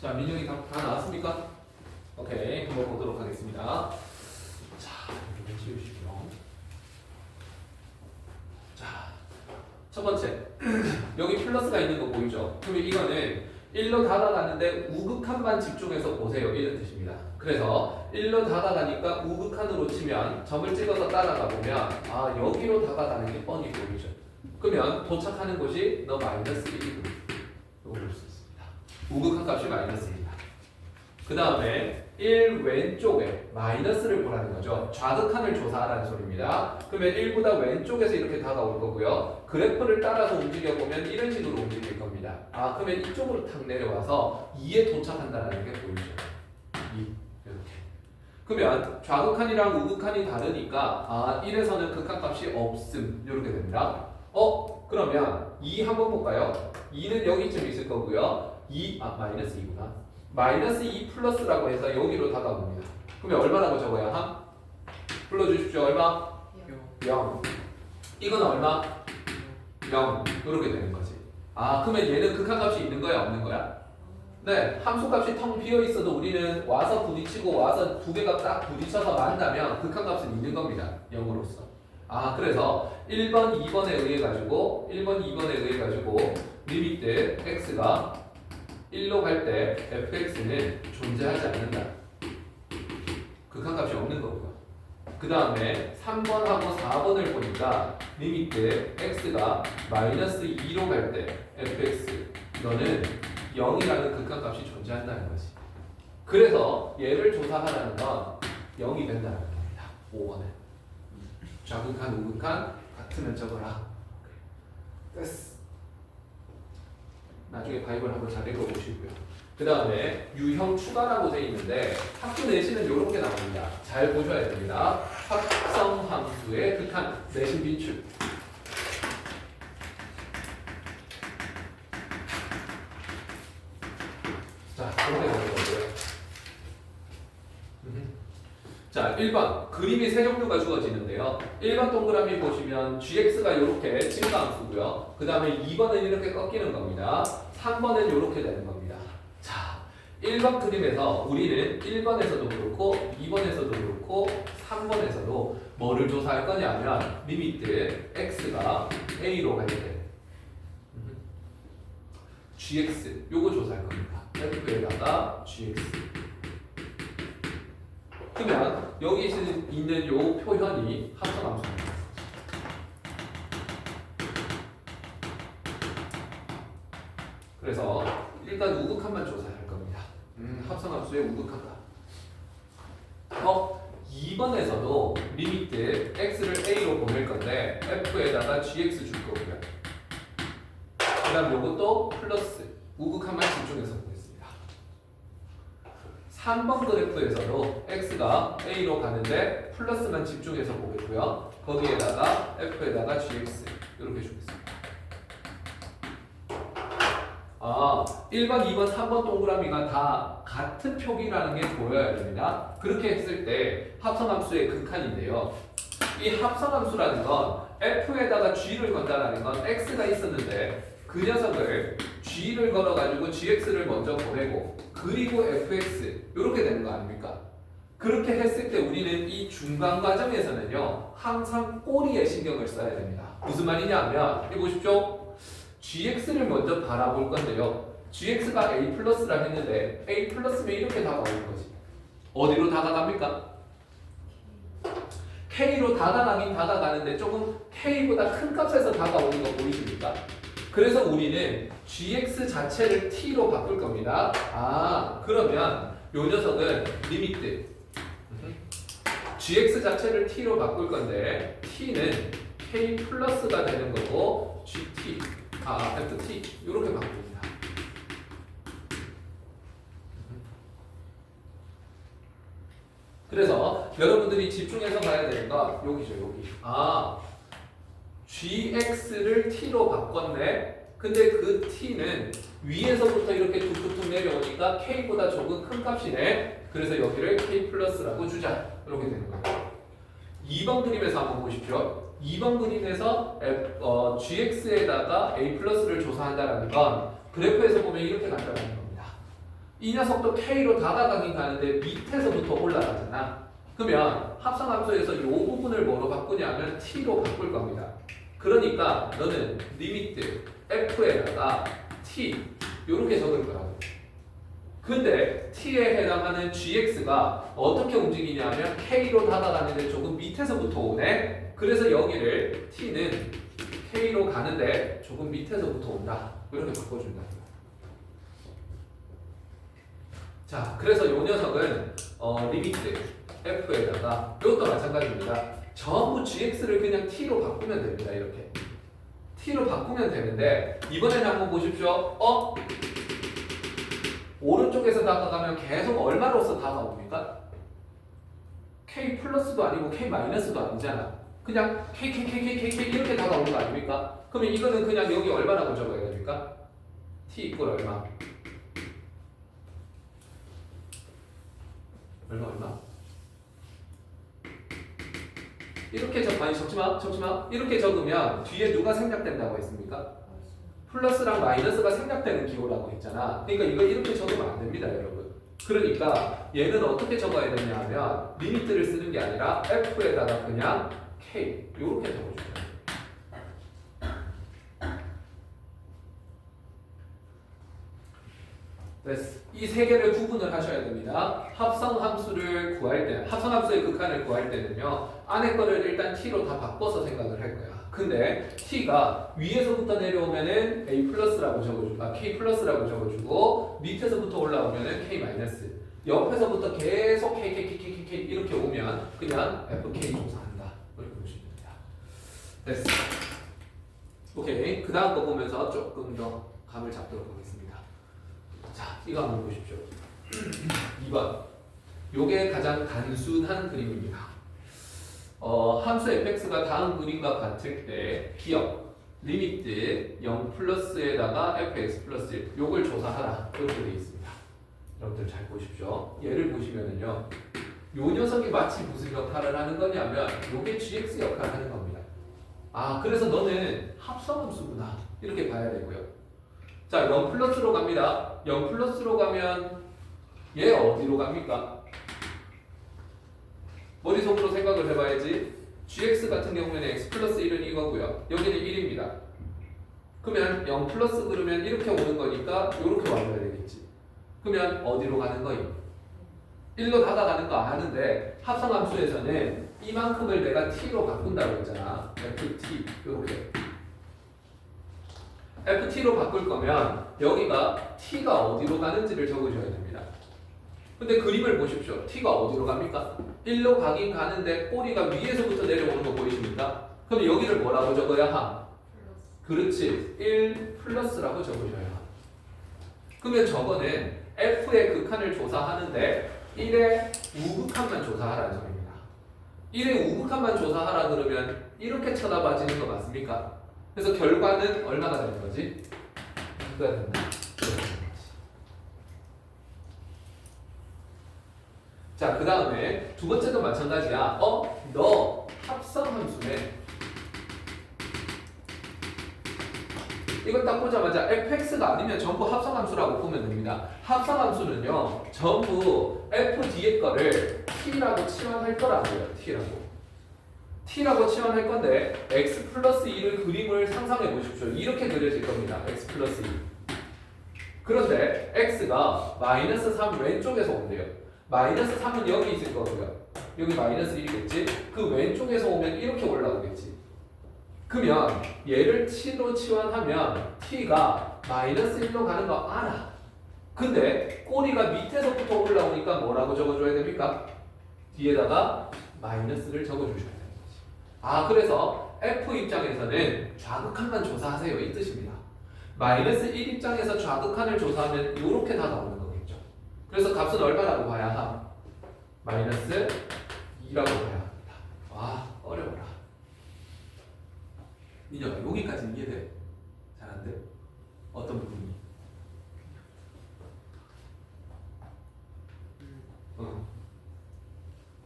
자, 민영이 다 나왔습니까? 오케이, 한번 보도록 하겠습니다. 자, 이거 지우시고요. 자, 첫 번째. 여기 플러스가 있는 거 보이죠? 그러면 이거는 1로 다가가는데 우극한만 집중해서 보세요. 이런 뜻입니다. 그래서 1로 다가가니까 우극한으로 치면 점을 찍어서 따라가 보면 아, 여기로 다가가는 게 뻔히 보이죠. 그러면 도착하는 곳이 너 마이너스 1이고 이거 볼 수 있습니다. 우극한 값이 마이너스 1이다. 그 다음에 1 왼쪽에 마이너스를 보라는 거죠. 좌극한을 조사하라는 소리입니다. 그러면 1보다 왼쪽에서 이렇게 다가올 거고요. 그래프를 따라서 움직여보면 이런 식으로 움직일 겁니다. 아, 그러면 이쪽으로 탁 내려와서 2에 도착한다는 게 보이죠. 2 이렇게. 그러면 좌극한이랑 우극한이 다르니까 아, 1에서는 극한값이 없음 이렇게 됩니다. 그러면 2 한번 볼까요? 2는 여기쯤 있을 거고요. 마이너스 2구나. 마이너스 2 플러스라고 해서 여기로 다가옵니다. 그러면 얼마라고 적어야 함? 불러주십시오. 얼마? 0. 이건 얼마? 0. 이렇게 되는 거지. 아, 그러면 얘는 극한값이 있는 거야? 없는 거야? 네. 함수값이 텅 비어 있어도 우리는 와서 부딪히고 와서 두 개가 딱 부딪혀서 만나면 극한값은 있는 겁니다. 0으로서. 아, 그래서 1번, 2번에 의해 가지고 1번, 2번에 의해 가지고 리미트 x가 1로 갈 때 fx는 존재하지 않는다. 극한값이 없는 거고요. 그 다음에 3번하고 4번을 보니까 리미트 x가 마이너스 2로 갈 때 fx 너는 0이라는 극한값이 존재한다는 거지. 그래서 얘를 조사하라는 건 0이 된다는 겁니다. 5번은 좌극한, 우극한 같으면 적어라. 됐어. 나중에 바이블 한번 잘 읽어보시고요. 그 다음에 유형 추가라고 되어 있는데 학교 내신은 이렇게 나옵니다. 잘 보셔야 됩니다. 합성함수의 극한 내신 비출. 자, 그렇게 되는 거고요. 자, 1번 그림이 세 종류가 주어지는데요. 1번 동그라미 보시면 gx가 이렇게 증가함수고요. 그 다음에 2번은 이렇게 꺾이는 겁니다. 3번은 이렇게 되는 겁니다. 자, 1번 그림에서 우리는 1번에서도 그렇고 2번에서도 그렇고 3번에서도 뭐를 조사할 거냐면 리미트 x가 a로 갈 때 gx 요거 조사할 겁니다. f에다가 gx. 그러면 여기 있는 요 표현이 합성함수입니다. 그래서 일단 우극한만 조사할 겁니다. 합성함수의 우극한값. 2번에서도 리미트 x를 a로 보낼 건데 f에다가 gx 줄 거고요. 그 다음 요것도 플러스 우극한만 집중해서 보겠습니다. 3번 그래프에서도 x가 a로 가는데 플러스만 집중해서 보겠고요. 거기에다가 f에다가 gx 이렇게 주겠습니다. 아, 1번, 2번, 3번 동그라미가 다 같은 표기라는 게 보여야 됩니다. 그렇게 했을 때 합성함수의 극한인데요. 이 합성함수라는 건 f에다가 g를 건다라는 건 x가 있었는데 그 녀석을 g를 걸어가지고 gx를 먼저 보내고 그리고 fx 이렇게 되는 거 아닙니까? 그렇게 했을 때 우리는 이 중간 과정에서는요 항상 꼬리에 신경을 써야 됩니다. 무슨 말이냐면 이 보십시오. gx를 먼저 바라볼 건데요. gx가 a 플러스라 했는데 a 플러스면 이렇게 다가오는 거지. 어디로 다가갑니까? k로 다가가긴 다가가는데 조금 k보다 큰 값에서 다가오는 거 보이십니까? 그래서 우리는 gx 자체를 t로 바꿀 겁니다. 아, 그러면 요 녀석은 리미트 gx 자체를 t로 바꿀 건데 t는 k 플러스가 되는 거고 gt, ft 이렇게 바꿉니다. 그래서 여러분들이 집중해서 봐야 되는 건 여기죠, 여기. 아, gx를 t로 바꿨네. 근데 그 t는 위에서부터 이렇게 툭툭툭 내려오니까 k보다 조금 큰 값이네. 그래서 여기를 k 플러스라고 주자. 이렇게 되는 거예요. 2번 그림에서 한번 보십시오. 2번 그림에서 gx에다가 a 플러스를 조사한다는 건 그래프에서 보면 이렇게 간다는 겁니다. 이 녀석도 K로 다가가긴 가는데 밑에서부터 올라가잖아. 그러면 합성함수에서 이 부분을 뭐로 바꾸냐면 T로 바꿀 겁니다. 그러니까 너는 리미트 F에다가 T 이렇게 적을 거라고. 근데 T에 해당하는 GX가 어떻게 움직이냐면 K로 다가가는데 조금 밑에서부터 오네. 그래서 여기를 T는 K로 가는데 조금 밑에서부터 온다. 이렇게 바꿔준다. 자, 그래서 이 녀석은 리미트 F에다가 이것도 마찬가지입니다. 전부 GX를 그냥 T로 바꾸면 됩니다. 이렇게 T로 바꾸면 되는데 이번에는 한번 보십시오. 오른쪽에서 다가가면 계속 얼마로서 다가옵니까? K 플러스도 아니고 K 마이너스도 아니잖아. 그냥 K 이렇게 다가오는 거 아닙니까? 그러면 이거는 그냥 여기 얼마라고 적어야 됩니까? T 이퀄 얼마? 얼마? 이렇게 적지마. 이렇게 적으면 뒤에 누가 생략된다고 했습니까? 플러스랑 마이너스가 생략되는 기호라고 했잖아. 그러니까 이거 이렇게 적으면 안 됩니다, 여러분. 그러니까 얘는 어떻게 적어야 되냐 하면 리미트를 쓰는 게 아니라 F에다가 그냥 K 이렇게 적어줘요. 이 세 개를 구분을 하셔야 됩니다. 합성함수를 구할 때, 합성함수의 극한을 구할 때는요, 안에 거를 일단 t로 다 바꿔서 생각을 할 거야. 근데 t가 위에서부터 내려오면은 a 플러스라고 적어주고, k 플러스라고 적어주고, 밑에서부터 올라오면은 k 마이너스. 옆에서부터 계속 k 이렇게 오면 그냥 fk 조사한다. 이렇게 보시면 됩니다. 됐어. 오케이. 그 다음 거 보면서 조금 더 감을 잡도록 하겠습니다. 자, 이거 한번 보십시오. 2번. 요게 가장 단순한 그림입니다. 함수 fx가 다음 그림과 같을 때 기억, 리미트 0 플러스에다가 fx 플러스 1 요걸 조사하라. 이렇게 되어 있습니다. 여러분들 잘 보십시오. 얘를 보시면은요. 요 녀석이 마치 무슨 역할을 하는 거냐면 요게 gx 역할을 하는 겁니다. 아, 그래서 너는 합성함수구나. 이렇게 봐야 되고요. 자, 0 플러스로 갑니다. 0 플러스로 가면 얘 어디로 갑니까? 머릿속으로 생각을 해봐야지. gx 같은 경우에는 x 플러스 1은 이거고요. 여기는 1입니다. 그러면 0 플러스 그러면 이렇게 오는 거니까 이렇게 와줘야 되겠지. 그러면 어디로 가는 거임? 1로 다가가는 거 아는데 합성함수에서는 이만큼을 내가 t로 바꾼다고 했잖아. ft 이렇게. ft로 바꿀 거면 여기가 t가 어디로 가는지를 적어줘야 됩니다. 근데 그림을 보십시오. t가 어디로 갑니까? 1로 가긴 가는데 꼬리가 위에서부터 내려오는 거 보이십니까? 그럼 여기를 뭐라고 적어야 함? 그렇지. 1 플러스라고 적어줘야 함. 그러면 저거는 f의 극한을 조사하는데 1의 우극한만 조사하라는 소리입니다. 1의 우극한만 조사하라 그러면 이렇게 쳐다봐지는 거 맞습니까? 그래서 결과는 얼마가 되는 거지? 2가 된다. 자, 그 다음에 두 번째도 마찬가지야. 너 합성함수네. 이거 딱 보자마자 fx가 아니면 전부 합성함수라고 보면 됩니다. 합성함수는요, 전부 f 뒤에 거를 t라고 치환할 거라고요. t라고 치환할 건데 x 플러스 2를 그림을 상상해 보십시오. 이렇게 그려질 겁니다. x 플러스 2. 그런데 x가 마이너스 3 왼쪽에서 온대요. 마이너스 3은 여기 있을 거고요. 여기 마이너스 1이겠지? 그 왼쪽에서 오면 이렇게 올라오겠지. 그러면 얘를 t로 치환하면 t가 마이너스 1로 가는 거 알아. 근데 꼬리가 밑에서부터 올라오니까 뭐라고 적어줘야 됩니까? 뒤에다가 마이너스를 적어주셔야 돼요. 아, 그래서 F 입장에서는 좌극한만 조사하세요. 이 뜻입니다. 마이너스 1 입장에서 좌극한을 조사하면 이렇게 다 나오는 거겠죠. 그래서 값은 얼마라고 봐야 함? 마이너스 2라고 봐야 합니다. 와, 어려워라. 민혁아, 여기까지 이해돼? 잘 안 돼? 어떤 부분이?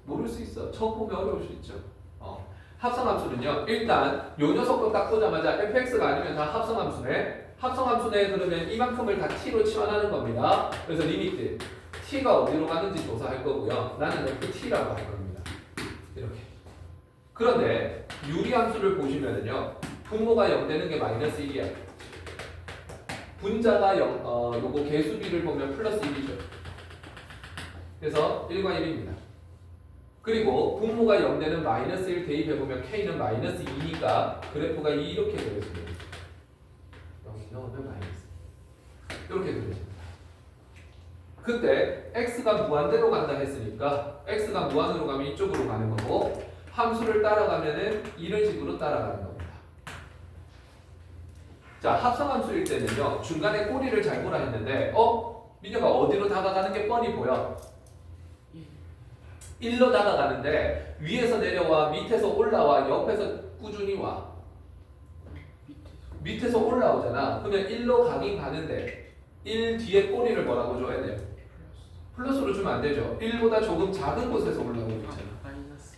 모를 수 있어. 처음 보면 어려울 수 있죠. 합성함수는요, 일단 요 녀석도 딱 보자마자 fx가 아니면 다 합성함수네. 합성함수 내에 그러면 이만큼을 다 t로 치환하는 겁니다. 그래서 리미트 t가 어디로 가는지 조사할 거고요. 나는 ft라고 할 겁니다. 이렇게. 그런데 유리함수를 보시면은요. 분모가 0 되는 게 마이너스 1이야. 분자가 요거 개수비를 보면 플러스 1이죠. 그래서 1과 1입니다. 그리고 분모가 0 되는 마이너스 1 대입해보면 k는 마이너스 2니까 그래프가 이렇게 그려집니다. 여기 넣으면 마이너스. 이렇게 그려집니다. 그때 x가 무한대로 간다 했으니까 x가 무한으로 가면 이쪽으로 가는 거고 함수를 따라가면은 이런 식으로 따라가는 겁니다. 자, 합성함수일 때는요. 중간에 꼬리를 잘 보라 했는데 민혁아 어디로 다가가는 게 뻔히 보여. 1로 다가가는데 위에서 내려와 밑에서 올라와 옆에서 꾸준히 와. 밑에서 올라오잖아. 그러면 1로 가긴 가는데 1 뒤에 꼬리를 뭐라고 줘야 돼요? 플러스로 주면 안 되죠. 1보다 조금 작은 곳에서 올라오고 있잖아.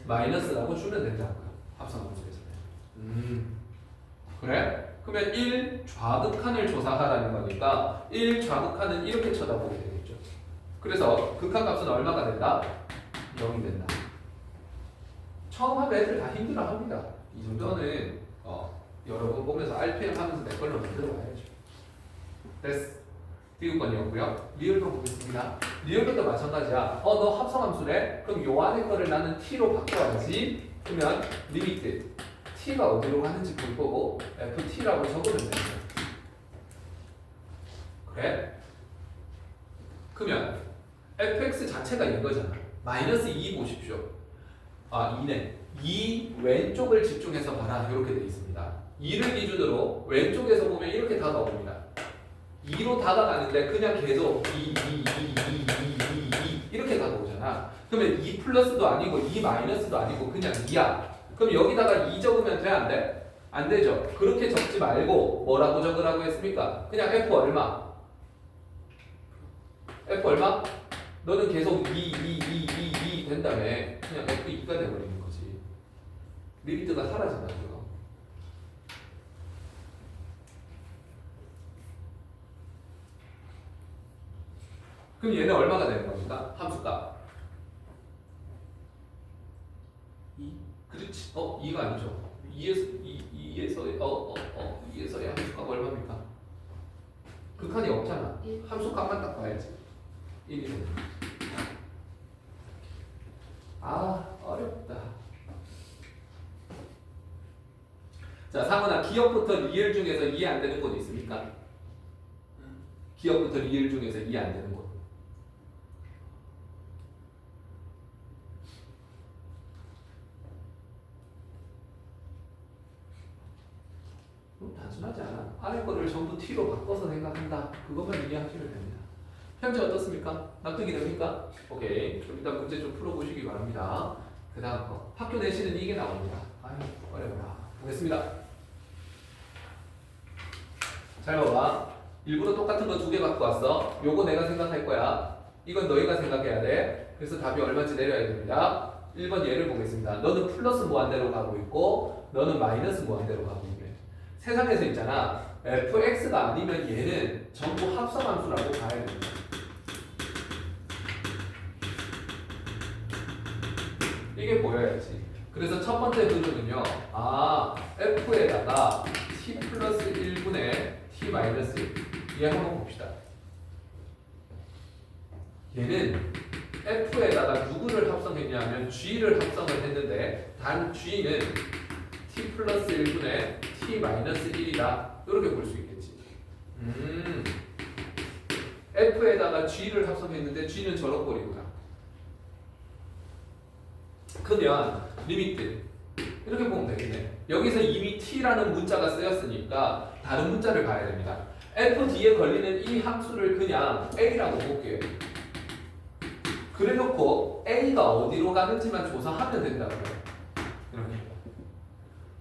마이너스라고 주면 된다고요. 합성함수에서는. 그래? 그러면 1 좌극한을 조사하라는 거니까 1 좌극한은 이렇게 쳐다보게 되겠죠. 그래서 극한값은 얼마가 된다? 0이 된다. 처음 하면 애들 다 힘들어합니다. 이 정도는 여러분 보면서 RPM 하면서 내 걸로 만들어 와야죠. 됐어. 디귿번이었고요. 리을도 보겠습니다. 리을도 마찬가지야. 너 합성함수래? 그럼 요 안에 거를 나는 t로 바꿔야지. 그러면 리미트 t가 어디로 가는지 볼 거고 ft라고 적으면 됩니다. 그래? 그러면 fx 자체가 이거잖아. 마이너스 2 보십시오. 2네. 2 왼쪽을 집중해서 봐라. 이렇게 되어 있습니다. 2를 기준으로 왼쪽에서 보면 이렇게 다가옵니다. 2로 다가가는데 그냥 계속 2 이렇게 다가오잖아. 그러면 2 플러스도 아니고 2 마이너스도 아니고 그냥 2야. 그럼 여기다가 2 적으면 돼? 안 돼? 안 되죠. 그렇게 적지 말고 뭐라고 적으라고 했습니까? 그냥 f 얼마? f 얼마? 너는 계속 2 된다며. 그냥 f2가 돼버리는 거지. 리미트가 사라진다고요. 그럼 얘는 얼마가 되는 겁니까? 함수값. 2? 그렇지. 2가 아니죠. 2에서의 함수값 얼마입니까? 극한이 없잖아. 함수값만 딱 봐야지. 1이 되는 거지. 어렵다. 자, 상훈아, 기억부터 리을 중에서 이해 안 되는 곳 있습니까? 기억부터 리을 중에서 이해 안 되는 곳. 단순하지 않아. 아래 거를 전부 t로 바꿔서 생각한다. 그것만 이해하시면 됩니다. 현재 어떻습니까? 납득이 됩니까? 오케이. 그럼 일단 문제 좀 풀어보시기 바랍니다. 그 다음 거. 학교 내시는 이게 나옵니다. 어려워라. 보겠습니다. 잘 봐봐. 일부러 똑같은 거 2개 갖고 왔어. 요거 내가 생각할 거야. 이건 너희가 생각해야 돼. 그래서 답이 얼마인지 내려야 됩니다. 1번 얘를 보겠습니다. 너는 플러스 무한대로 가고 있고 너는 마이너스 무한대로 가고 있네. 세상에서 있잖아. fx가 아니면 얘는 전부 합성함수라고 봐야 됩니다. 이게 보여야지. 그래서 첫 번째 그림은요. f에다가 t 플러스 1분의 t 마이너스 1. 얘 한번 봅시다. 얘는 f에다가 누구를 합성했냐면 g를 합성을 했는데 단 g는 t 플러스 1분의 t 마이너스 1이다. 이렇게 볼 수 있겠지. f에다가 g를 합성했는데 g는 저런 꼴이구나. 그러면 리미트 이렇게 보면 되겠네. 여기서 이미 t라는 문자가 쓰였으니까 다른 문자를 봐야 됩니다. f 뒤에 걸리는 이 함수를 그냥 a라고 볼게요. 그래놓고 a가 어디로 가는지만 조사하면 된다고요. 이렇게.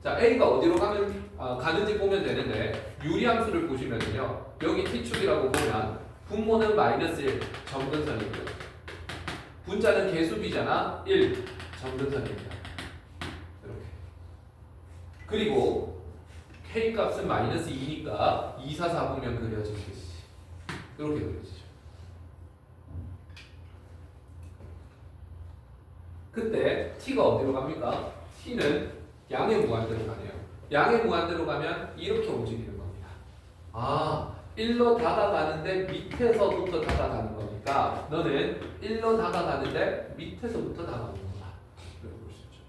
자, a가 어디로 가는지 보면 되는데 유리함수를 보시면요. 여기 t축이라고 보면 분모는 마이너스 1 점근선이고요. 분자는 개수비잖아. 1 점근선입니다. 이렇게. 그리고 K 값은 마이너스 2니까 2, 4, 4분면 그려지겠지. 이렇게 그려지죠. 그때 T가 어디로 갑니까? T는 양의 무한대로 가네요. 양의 무한대로 가면 이렇게 움직이는 겁니다. 아, 1로 다가가는데 밑에서부터 다가가는 거니까 너는 1로 다가가는데 밑에서부터 다가가는 거다. 이렇게 볼 수 있죠.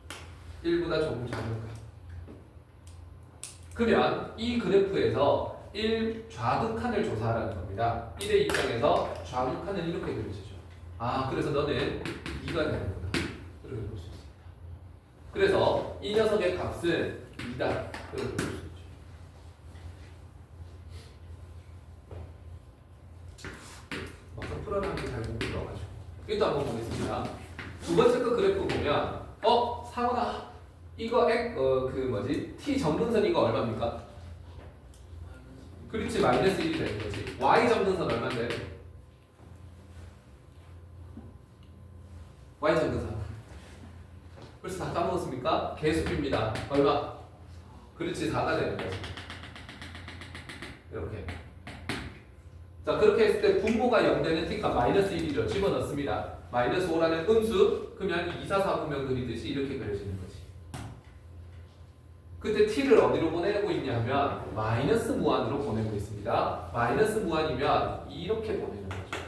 1보다 조금 작은 거. 그러면 이 그래프에서 1 좌극한을 조사하라는 겁니다. 1의 입장에서 좌극한은 이렇게 그려지죠. 아, 그래서 너는 2가 되는구나. 이렇게 볼 수 있습니다. 그래서 이 녀석의 값은 2다. 이렇게 볼 수 있죠. 막상 풀어나는 게 잘 못 풀어가지고. 이것도 한번 보겠습니다. 두 번째 거 그래프 보면, 상원아, 이거 T 점근선 이거 얼마입니까? 그렇지, 마이너스 1이 되는 거지. Y 점근선 얼마인데? Y 점근선. 벌써 다 까먹었습니까? 개수비입니다. 얼마? 그렇지, 4가 되는 거지. 이렇게. 자, 그렇게 했을 때 분모가 0 되는 t가 마이너스 1이죠. 집어넣습니다. 마이너스 5라는 음수, 그러면 2, 4, 4분면 그리듯이 이렇게 그려지는 거지. 그때 t를 어디로 보내고 있냐 하면 마이너스 무한으로 보내고 있습니다. 마이너스 무한이면 이렇게 보내는 거죠.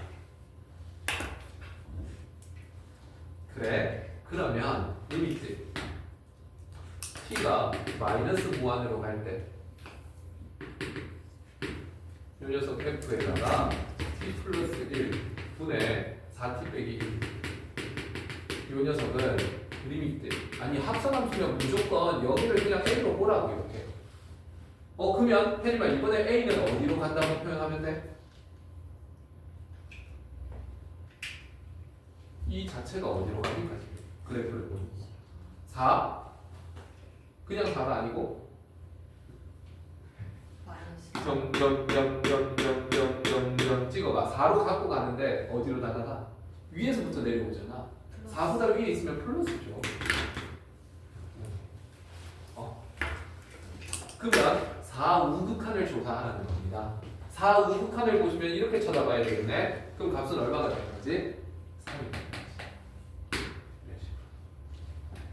그래, 그러면 리미트 t가 마이너스 무한으로 갈 때 이 녀석 f에다가 t 플러스 1 분의 4t 빼기 1 이 녀석은 리미트, 아니 합성함수면 무조건 여기를 그냥 A로 보라고 이렇게. 그러면 혜림아 이번에 A는 어디로 간다고 표현하면 돼? 이 자체가 어디로 갑니까 지금? 그래프를 보면 4? 그냥 4가 아니고 0 찍어봐. 4로 갖고 가는데 어디로 다가가? 위에서부터 내려오잖아. 4보다 위에 있으면 플러스죠. 그러면 4 우극한을 조사하라는 겁니다. 4 우극한을 보시면 이렇게 쳐다봐야 되겠네. 그럼 값은 얼마가 되는 거지? 3이 되는 거지.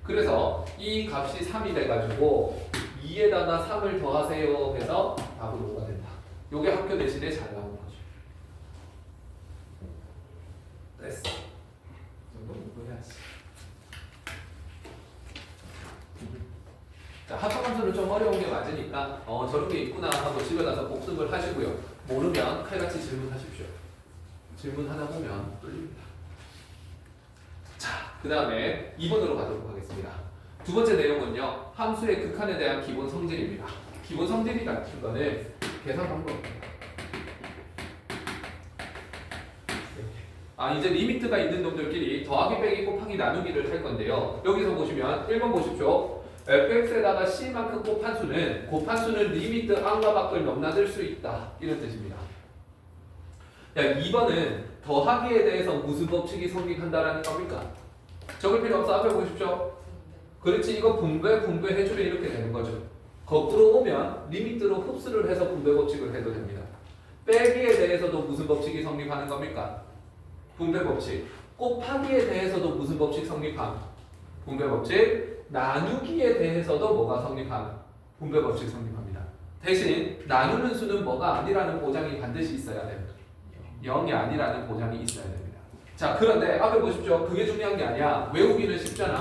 그래서 이 값이 3이 돼가지고 2에다가 3을 더하세요 해서 답은 5가 된다. 요게 학교 내신에 잘 나온 거죠. 됐어. 이 정도는 해야지. 자, 합성함수는 좀 어려운 게 맞으니까 저런 게 있구나 하고 집에 가서 복습을 하시고요. 모르면 칼같이 질문하십시오. 질문하다 보면 뚫립니다. 자, 그 다음에 2번으로 가도록 하겠습니다. 두 번째 내용은요, 함수의 극한에 대한 기본 성질입니다. 기본 성질이 같은 거는 계산 방법. 이제 리미트가 있는 놈들끼리 더하기 빼기 곱하기 나누기를 할 건데요. 여기서 보시면 1번 보십시오. fx에다가 c만큼 곱한 수는 리미트 안과 밖을 넘나들 수 있다. 이런 뜻입니다. 야, 2번은 더하기에 대해서 무슨 법칙이 성립한다라는 겁니까? 적을 필요 없어. 앞에 보십시오. 그렇지, 이거 분배 해주면 이렇게 되는 거죠. 거꾸로 오면 리미트로 흡수를 해서 분배 법칙을 해도 됩니다. 빼기에 대해서도 무슨 법칙이 성립하는 겁니까? 분배 법칙. 곱하기에 대해서도 무슨 법칙 성립함? 분배 법칙. 나누기에 대해서도 뭐가 성립함? 분배 법칙 성립합니다. 대신 나누는 수는 뭐가 아니라는 보장이 반드시 있어야 됩니다. 0이 아니라는 보장이 있어야 됩니다. 자, 그런데 앞에 보십시오. 그게 중요한 게 아니야. 외우기는 쉽잖아.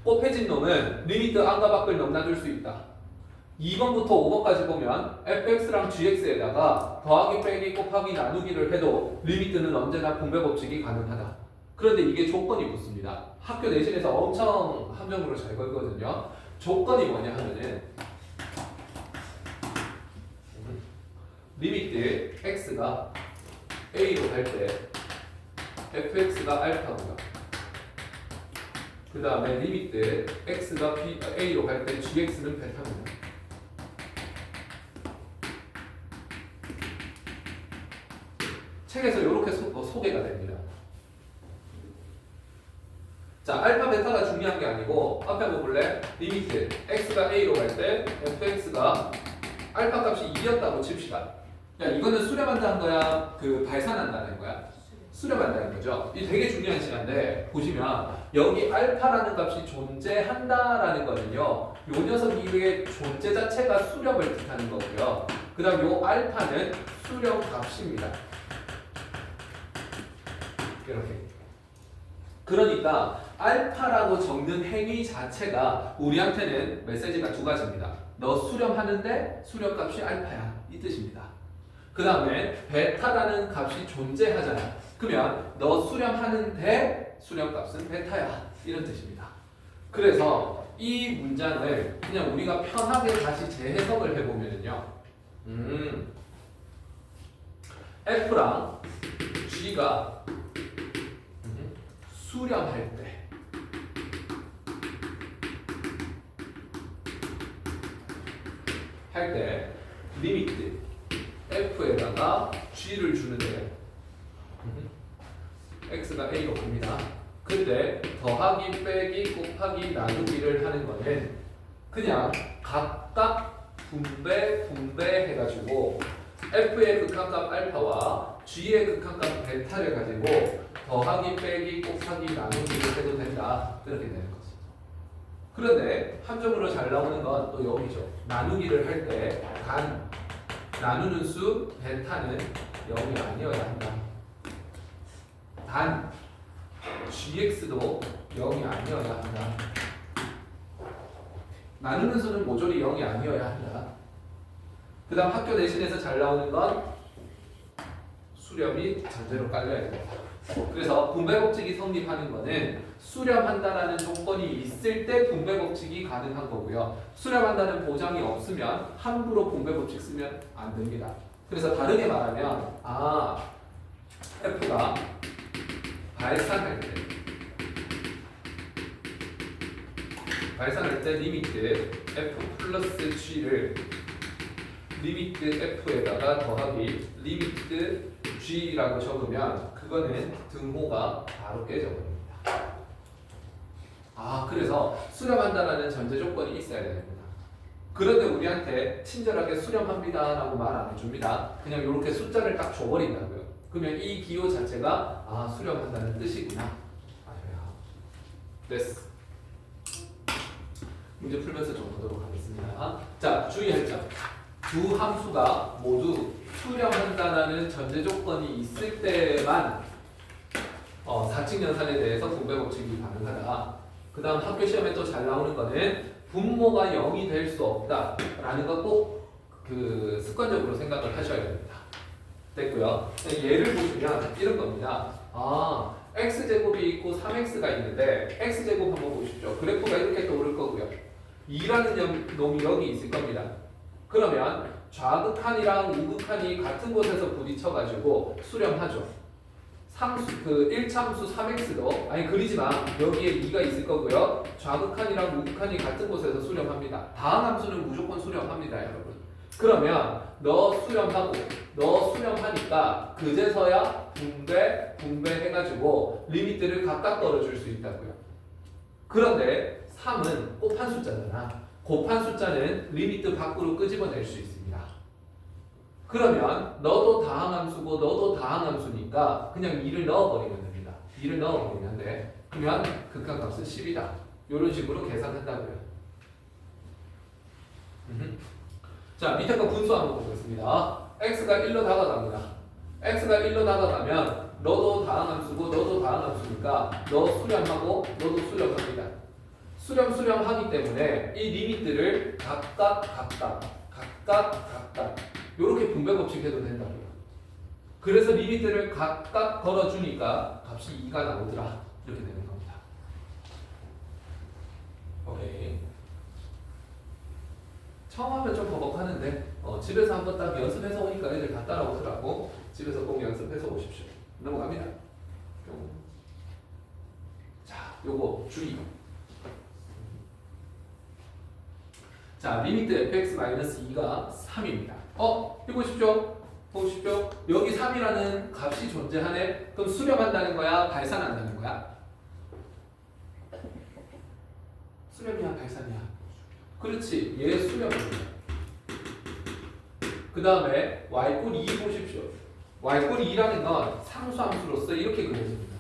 곱해진 놈은 리미트 안과 밖을 넘나들 수 있다. 2번부터 5번까지 보면 fx랑 gx에다가 더하기 빼기 곱하기 나누기를 해도 리미트는 언제나 분배 법칙이 가능하다. 그런데 이게 조건이 붙습니다. 학교 내신에서 엄청 함정으로 잘 걸거든요. 조건이 뭐냐 하면은 리미트 x가 a로 갈 때 fx가 알파고요. 그 다음에 리미트 x가 a로 갈 때 gx는 베타입니다. 책에서 이렇게 소개가 됩니다. 자, 알파, 베타가 중요한 게 아니고 앞에 한번 볼래? 리미트 x가 a로 갈 때 fx가 알파 값이 2였다고 칩시다. 야, 이거는 수렴한다는 거야? 그 발산한다는 거야? 수렴한다는 거죠. 이 되게 중요한 시간인데 보시면 여기 알파라는 값이 존재한다라는 거는요. 요 녀석 이후의 존재 자체가 수렴을 뜻하는 거고요. 그 다음 요 알파는 수렴 값입니다. 이렇게. 그러니까 알파라고 적는 행위 자체가 우리한테는 메시지가 두 가지입니다. 너 수렴하는데 수렴값이 알파야. 이 뜻입니다. 그 다음에 베타라는 값이 존재하잖아. 그러면 너 수렴하는데 수렴값은 베타야. 이런 뜻입니다. 그래서 이 문장을 그냥 우리가 편하게 다시 재해석을 해보면요. F랑 G가 수렴할 때 리미트 F에다가 G를 주는데 X가 A로 갑니다. 근데 더하기 빼기 곱하기 나누기를 하는 거는 그냥 각각 분배 해가지고 F의 극한값 알파와 G의 극한값 베타를 가지고 더하기 빼기 곱하기 나누기를 해도 된다. 그렇게 되는 거죠. 그런데 함정으로 잘 나오는 건 또 여기죠. 나누기를 할 때 단 나누는 수 베타는 0이 아니어야 한다. 단 gx도 0이 아니어야 한다. 나누는 수는 모조리 0이 아니어야 한다. 그 다음 학교 내신에서 잘 나오는 건 수렴이 전제로 깔려야 된다. 그래서 분배법칙이 성립하는 거는 수렴한다라는 조건이 있을 때 분배법칙이 가능한 거고요. 수렴한다는 보장이 없으면 함부로 분배법칙 쓰면 안 됩니다. 그래서 다르게 말하면 F가 발산할 때 리미트 F 플러스 G를 리미트 F에다가 더하기 리미트 G라고 적으면 그거는 등호가 바로 깨져버립니다. 그래서 수렴한다라는 전제 조건이 있어야 됩니다. 그런데 우리한테 친절하게 수렴합니다 라고 말 안 해줍니다. 그냥 이렇게 숫자를 딱 줘버린다고요. 그러면 이 기호 자체가 수렴한다는 뜻이구나. 맞아요. 됐어. 문제 풀면서 좀 보도록 하겠습니다. 자, 주의할 점. 두 함수가 모두 수렴한다는 전제 조건이 있을 때만 사칙 연산에 대해서 분배법칙이 가능하다. 그 다음 학교 시험에 또 잘 나오는 거는 분모가 0이 될 수 없다라는 거 꼭 그 습관적으로 생각을 하셔야 됩니다. 됐고요. 예를 보시면 이런 겁니다. x제곱이 있고 3x가 있는데 x제곱 한번 보십시오. 그래프가 이렇게 떠오를 거고요. 2라는 놈이 여기 있을 겁니다. 그러면 좌극한이랑 우극한이 같은 곳에서 부딪혀가지고 수렴하죠. 그 1차함수 3x도 그리지 마. 여기에 2가 있을 거고요. 좌극한이랑 우극한이 같은 곳에서 수렴합니다. 다항함수는 무조건 수렴합니다, 여러분. 그러면 너 수렴하니까 그제서야 분배해가지고 리미트를 각각 떨어줄 수 있다고요. 그런데 3은 곱한 숫자잖아. 곱한 숫자는 리미트 밖으로 끄집어낼 수 있습니다. 그러면 너도 다항함수고 너도 다항함수니까 그냥 2를 넣어버리면 됩니다. 2를 넣어버리면 돼. 그러면 극한값은 10이다. 이런 식으로 계산한다고요. 자, 밑에 거 분수 한번 보겠습니다. x가 1로 다가갑니다. x가 1로 다가가면 너도 다항함수고 너도 다항함수니까 너 수렴하고 너도 수렴합니다. 수렴하기 때문에 이 리미트를 각각 이렇게 분배법칙 해도 된다고요. 그래서 리미트를 각각 걸어주니까 값이 2가 나오더라. 이렇게 되는 겁니다. 오케이. 처음 하면 좀 버벅하는데 집에서 한번 딱 연습해서 오니까 애들 다 따라오더라고. 집에서 꼭 연습해서 오십시오. 넘어갑니다. 자, 요거 주의. 자, 리미트 fx-2가 3입니다. 보십시오. 여기 3이라는 값이 존재하네. 그럼 수렴한다는 거야? 발산한다는 거야? 수렴이야, 발산이야? 그렇지, 얘 수렴이야. 그 다음에 y꼴 2 보십시오. y꼴 2라는 건 상수함수로서 이렇게 그려집니다.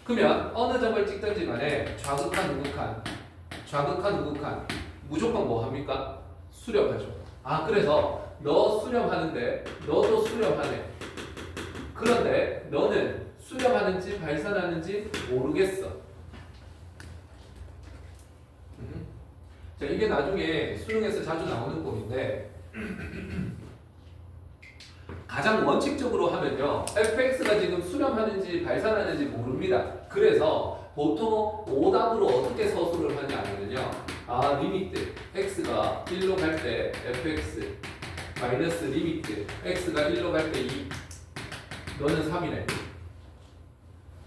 그러면 어느 점을 찍든지 간에 좌극한, 우극한 무조건 뭐 합니까? 수렴하죠. 아, 그래서 너 수렴하는데 너도 수렴하네. 그런데 너는 수렴하는지 발산하는지 모르겠어. 자, 이게 나중에 수능에서 자주 나오는 꼴인데 가장 원칙적으로 하면요, fx가 지금 수렴하는지 발산하는지 모릅니다. 그래서 보통 오답으로 어떻게 서술을 하냐 하면요, 리미트 x가 1로 갈 때 fx 마이너스 리미트 x가 1로 갈 때 2, 너는 3이네.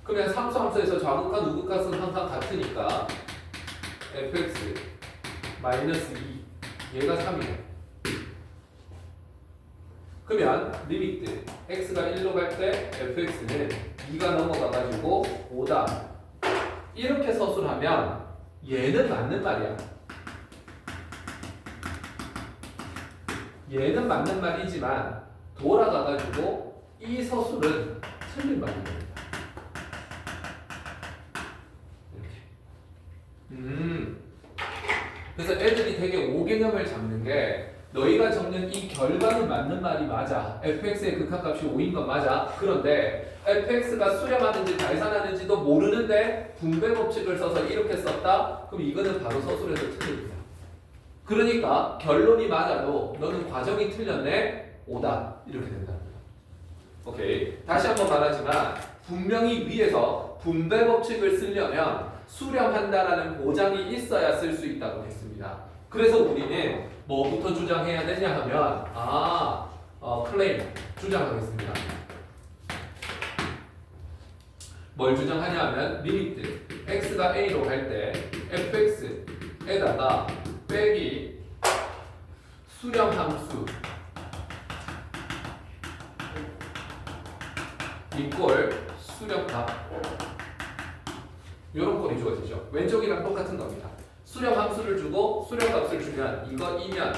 그러면 상수함수에서 좌극한 우극한은 항상 같으니까 fx 마이너스 2, 얘가 3이네. 그러면 리미트 x가 1로 갈 때 fx는 2가 넘어가가지고 5다. 이렇게 서술하면 얘는 맞는 말이야. 얘는 맞는 말이지만 돌아가가지고 이 서술은 틀린 말입니다. 이렇게. 그래서 애들이 되게 오개념을 잡는 게, 너희가 적는 이 결과는 맞는 말이 맞아. fx의 극한값이 5인 건 맞아. 그런데 fx가 수렴하는지 발산하는지도 모르는데 분배 법칙을 써서 이렇게 썼다? 그럼 이거는 바로 서술에서 틀립니다. 그러니까 결론이 맞아도 너는 과정이 틀렸네? 오다. 이렇게 된답니다. 오케이. 다시 한번 말하지만 분명히 위에서 분배 법칙을 쓰려면 수렴한다라는 보장이 있어야 쓸 수 있다고 했습니다. 그래서 우리는 뭐부터 주장해야 되냐 하면 클레임 주장하겠습니다. 뭘 주장하냐 하면 리미트 x가 a로 갈 때 fx에다가 빼기 수렴함수 이꼴 수렴값, 이런 꼴이 주어지죠. 왼쪽이랑 똑같은 겁니다. 수렴함수를 주고 수렴값을 주면 이거이면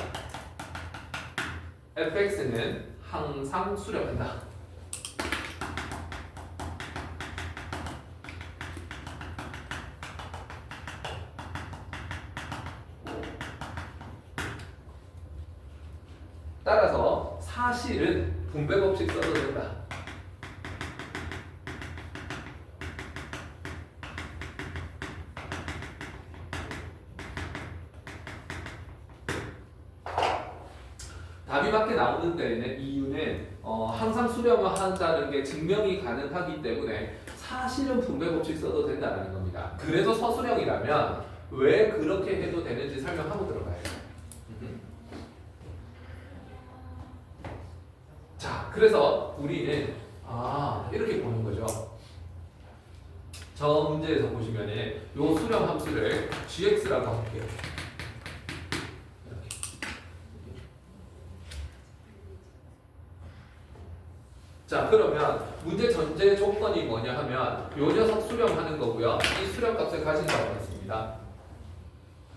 fx는 항상 수렴한다. 따라서 사실은 분배 법칙 써도 된다. 답이 밖에 나오는 데는 이유는 항상 수렴한다는 게 증명이 가능하기 때문에 사실은 분배 법칙 써도 된다는 겁니다. 그래서 서술형이라면 왜 그렇게 해도 되는지 설명하고 들어가요. 자, 그래서 우리는 이렇게 보는 거죠. 저 문제에서 보시면은 요 수렴 함수를 gx라고 할게요. 자, 그러면 문제 전제 조건이 뭐냐 하면 요 녀석 수렴하는 거고요. 이 수렴값을 가진다고 했습니다.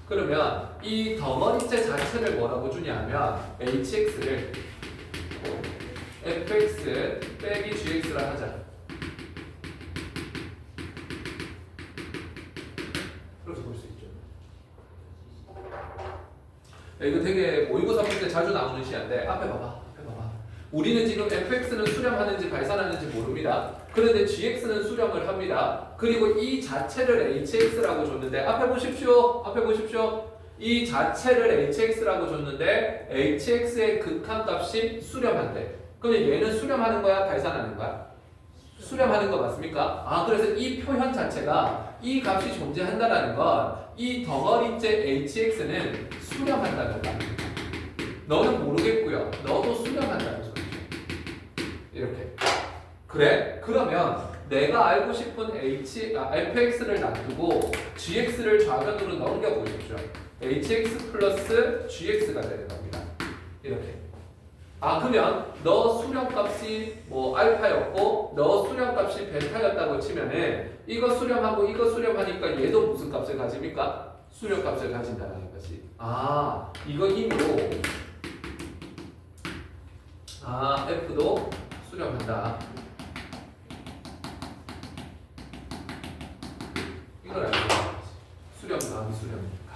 그러면 이 덩어리째 자체를 뭐라고 주냐 하면 hx를 fx 빼기 gx라 하자. 그렇게 볼 수 있죠. 이거 되게 모의고사 풀 때 자주 나오는 시한데 앞에 봐봐. 우리는 지금 fx는 수렴하는지 발산하는지 모릅니다. 그런데 gx는 수렴을 합니다. 그리고 이 자체를 hx라고 줬는데 앞에 보십시오. 이 자체를 hx라고 줬는데 hx의 극한값이 수렴한대. 그러면 얘는 수렴하는 거야, 발산하는 거야? 수렴하는 거 맞습니까? 그래서 이 표현 자체가 이 값이 존재한다는 건 이 덩어리째 hx는 수렴한다는 겁니다. 너는 모르겠고요. 너도 수렴한다는 소리죠. 이렇게. 그래? 그러면 내가 알고 싶은 fx를 놔두고 gx를 좌변으로 넘겨보십시오. hx 플러스 gx가 되는 겁니다. 이렇게. 그러면 너 수렴값이 뭐 알파였고 너 수렴값이 값이 베타였다고 치면은 이거 수렴하고 이거 수렴하니까 얘도 무슨 값을 가집니까? 수렴값을 가진다는 거지. 아, 이거 힘으로 F도 수렴한다. 이걸 알고 있는 거지. 수렴 다음이 수렴이니까.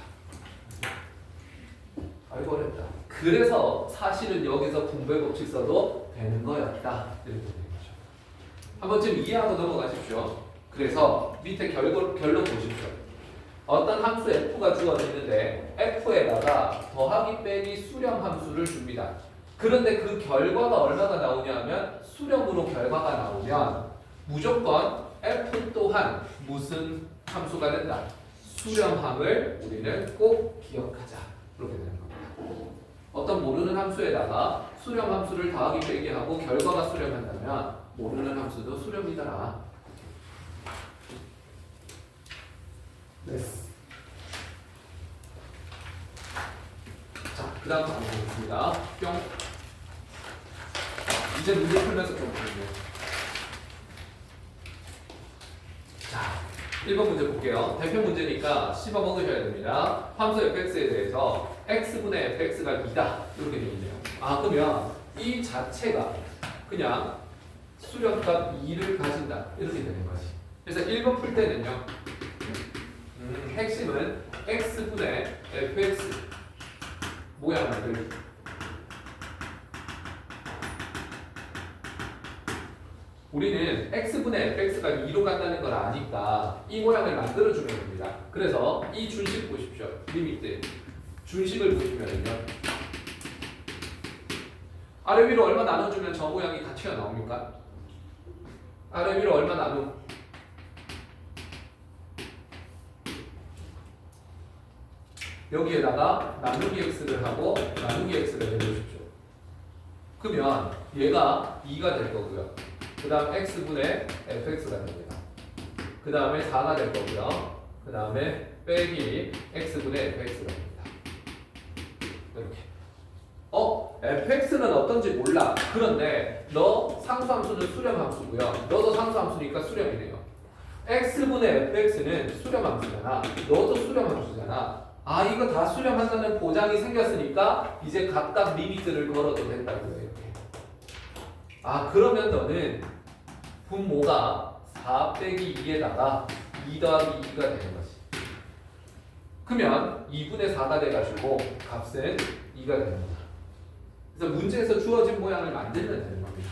알고 어렵다. 그래서 사실은 여기서 분배 법칙 써도 되는 거였다. 이렇게 되는 거죠. 한 번쯤 이해하고 넘어가십시오. 그래서 밑에 결론 보십시오. 어떤 함수 f가 주어져 있는데 f에다가 더하기 빼기 수렴 함수를 줍니다. 그런데 그 결과가 얼마가 나오냐면 수렴으로 결과가 나오면 무조건 f 또한 무슨 함수가 된다. 수렴함을 우리는 꼭 기억하자. 그렇게 되는 겁니다. 어떤 모르는 함수에다가 수렴 함수를 더하기 빼기 하고 결과가 수렴한다면 모르는 함수도 수렴이더라. 네. 자, 그 다음 바로 보겠습니다. 뿅. 이제 문제 풀면서 좀 보세요. 자, 1번 문제 볼게요. 대표 문제니까 씹어 먹으셔야 됩니다. 함수 fx에 대해서 x분의 fx가 2다. 이렇게 되어 있네요. 아, 그러면 이 자체가 그냥 수렴값 2를 가진다. 이렇게 되는 거지. 그래서 1번 풀 때는요. 핵심은 x분의 fx 모양 만들기. 우리는 x분의 fx가 2로 간다는 걸 아니까 이 모양을 만들어주면 됩니다. 그래서 이 준식 보십시오. 리미트. 준식을 보시면은요. 아래 위로 얼마 나눠주면 저 모양이 다 튀어나옵니까? 아래 위로 얼마 나누? 여기에다가 나누기 x를 하고 나누기 x를 해보십시오. 그러면 얘가 2가 될 거고요. 그 다음 x분의 fx가 됩니다. 그 다음에 4가 될 거고요. 그 다음에 빼기 x분의 fx가 됩니다. 이렇게. fx는 어떤지 몰라. 그런데 너 상수함수는 수렴함수고요. 너도 상수함수니까 수렴이네요. x분의 fx는 수렴함수잖아. 너도 수렴함수잖아. 아, 이거 다 수렴한다는 보장이 생겼으니까 이제 각각 리미트를 걸어도 된다고요. 이렇게. 아, 그러면 너는 분모가 4 빼기 2에다가 2 더하기 2가 되는 거지. 그러면 2분의 4가 돼가지고 값은 2가 되는 거다. 그래서 문제에서 주어진 모양을 만들면 되는 겁니다.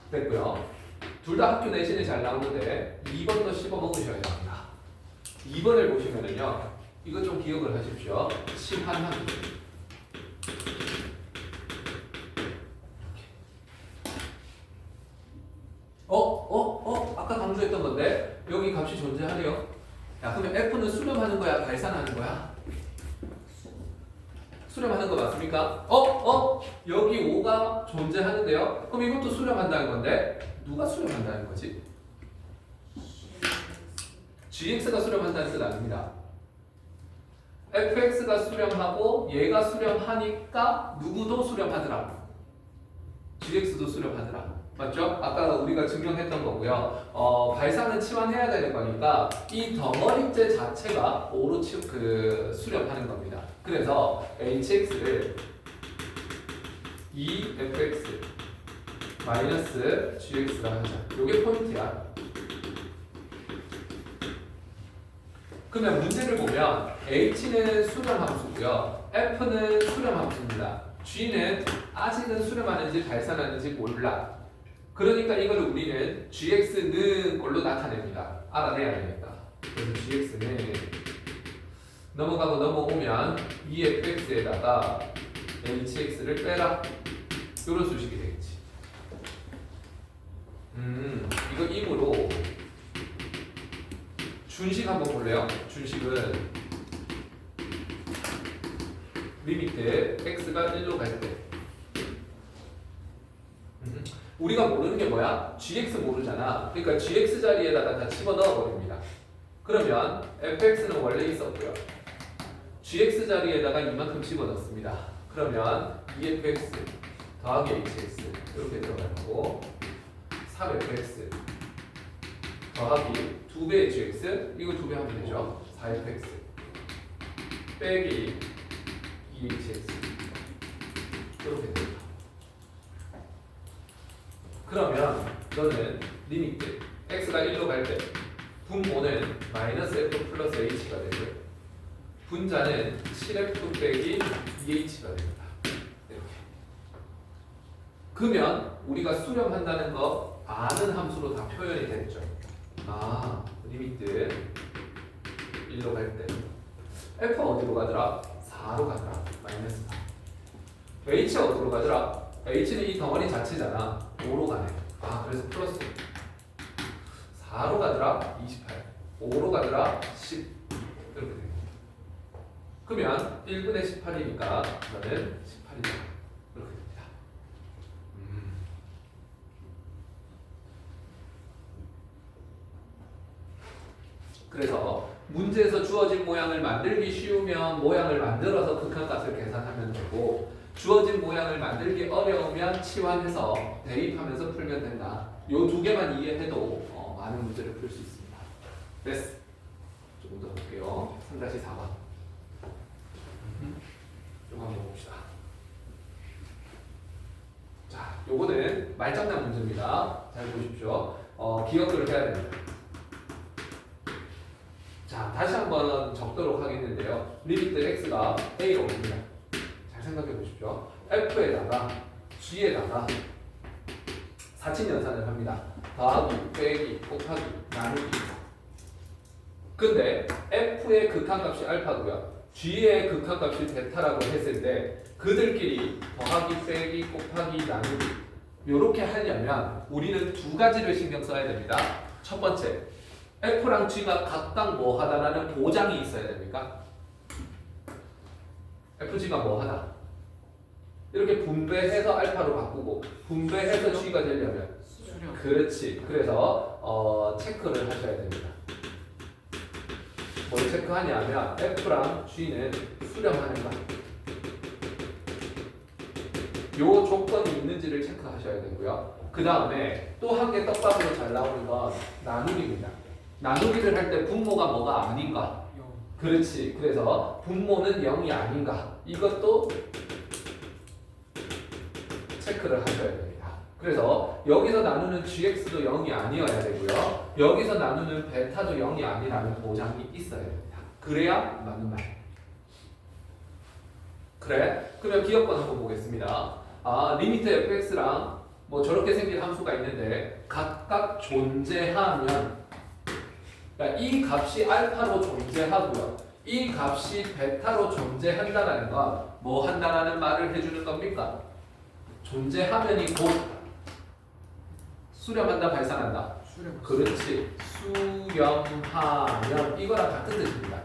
됐고요. 둘 다 학교 내신이 잘 나오는데 2번도 씹어 먹으셔야 합니다. 2번을 보시면은요. 이거 좀 기억을 하십시오. 심한함. 아까 강조했던 건데 여기 값이 존재하네요. 야, 그러면 F는 수렴하는 거야? 발산하는 거야? 수렴하는 거 맞습니까? 여기 5가 존재하는데요. 그럼 이것도 수렴한다는 건데 누가 수렴한다는 거지? gx가 수렴한다는 뜻 아닙니다. fx가 수렴하고 얘가 수렴하니까 누구도 수렴하더라. gx도 수렴하더라. 맞죠? 아까 우리가 증명했던 거고요. 발산은 치환해야 되는 거니까 이 덩어리째 자체가 5로 수렴하는 겁니다. 그래서 hx를 2fx 마이너스 gx라 하자. 이게 포인트야. 그러면 문제를 보면 h는 수렴함수고요. f는 수렴함수입니다. g는 아직은 수렴하는지 발산하는지 몰라. 그러니까 이걸 우리는 gx는 걸로 나타냅니다. 알아내야 되니까. 그래서 gx는 넘어가고 넘어오면 2fx에다가 hx를 빼라. 이런 수식이 되겠지. 이거 임으로 준식 한번 볼래요? 준식은 리미트 x가 1로 갈 때 우리가 모르는 게 뭐야? gx 모르잖아. 그러니까 gx 자리에다가 다 집어넣어 버립니다. 그러면 fx는 원래 있었고요. gx 자리에다가 이만큼 집어넣습니다. 그러면 2fx 더하기 hx 이렇게 들어가는 거고 3fx 더하기 2배 hx 이거 2배 하면 되죠. 4fx 빼기 2hx 이렇게 됩니다. 그러면 너는 리미트 x가 1로 갈 때 분모는 마이너스 f 플러스 h가 되고요. 분자는 7f 빼기 2h가 됩니다. 이렇게. 그러면 우리가 수렴한다는 거 아는 함수로 다 표현이 됐죠. 아, 리미트 1로 갈 때 f가 어디로 가더라? 4로 가더라. 마이너스 4. h가 어디로 가더라? h는 이 덩어리 자체잖아. 5로 가네. 아, 그래서 플러스 4로 가더라. 28. 5로 가더라. 10. 이렇게 됩니다. 그러면 1분의 18이니까 저는 18이다. 이렇게 됩니다. 그래서 문제에서 주어진 모양을 만들기 쉬우면 모양을 만들어서 극한값을 계산하면 되고 주어진 모양을 만들기 어려우면 치환해서 대입하면서 풀면 된다. 요 두 개만 이해해도 많은 문제를 풀 수 있습니다. 됐어. 조금 더 볼게요. 3-4번. 요거 한번 봅시다. 자, 요거는 말장난 문제입니다. 잘 보십시오. 기억을 해야 됩니다. 자, 다시 한번 적도록 하겠는데요. 리미트 x가 a로 옵니다. 잘 생각해 보십시오. f에다가 g에다가 사진 연산을 합니다. 더하기, 빼기, 곱하기, 나누기. 근데 f의 극한값이 알파고요. g의 극한값이 베타라고 했을 때 그들끼리 더하기, 빼기, 곱하기, 나누기 요렇게 하려면 우리는 두 가지를 신경 써야 됩니다. 첫 번째, f랑 g가 각각 뭐 하다라는 보장이 있어야 됩니까? fg가 뭐 하다. 이렇게 분배해서 알파로 바꾸고 분배해서 g가 되려면 그렇지. 그래서 체크를 하셔야 됩니다. 뭘 체크하냐면 f랑 g는 수렴하는가 요 조건이 있는지를 체크하셔야 되고요. 그 다음에 또 한 개 떡밥으로 잘 나오는 건 나누기입니다. 나누기를 할 때 분모가 뭐가 아닌가? 그렇지. 그래서 분모는 0이 아닌가? 이것도 체크를 하셔야 됩니다. 그래서 여기서 나누는 gx도 0이 아니어야 되고요. 여기서 나누는 베타도 0이 아니라는 보장이 있어야 됩니다. 그래야 맞는 말. 그래? 그러면 기억권 한번 보겠습니다. 아, 리미트 fx랑 뭐 저렇게 생긴 함수가 있는데 각각 존재하면 그러니까 이 값이 알파로 존재하고요. 이 값이 베타로 존재한다는 건 뭐 한다라는 말을 해주는 겁니까? 존재하면이 곧 수렴한다, 발산한다. 그렇지. 수렴하면 이거랑 같은 뜻입니다.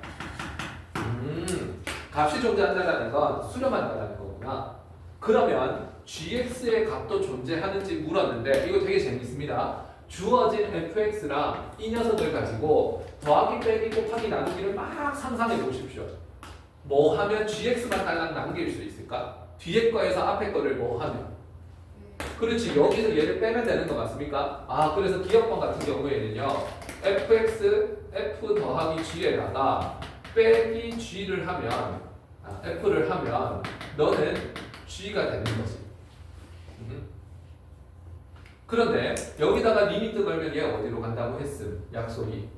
값이 존재한다는 건 수렴한다는 거구나. 그러면 gx의 값도 존재하는지 물었는데 이거 되게 재밌습니다. 주어진 fx랑 이 녀석을 가지고 더하기, 빼기, 곱하기, 나누기를 막 상상해 보십시오. 뭐 하면 gx만 딸랑 남길 수 있을까? 뒤에 거에서 앞에 거를 뭐 하면? 그렇지. 여기서 얘를 빼면 되는 거 맞습니까? 아, 그래서 기억번 같은 경우에는요. fx, f 더하기 g에다가 빼기 g를 하면 f를 하면 너는 g가 되는 거지. 그런데 여기다가 리미트 걸면 얘 어디로 간다고 했음? 약속이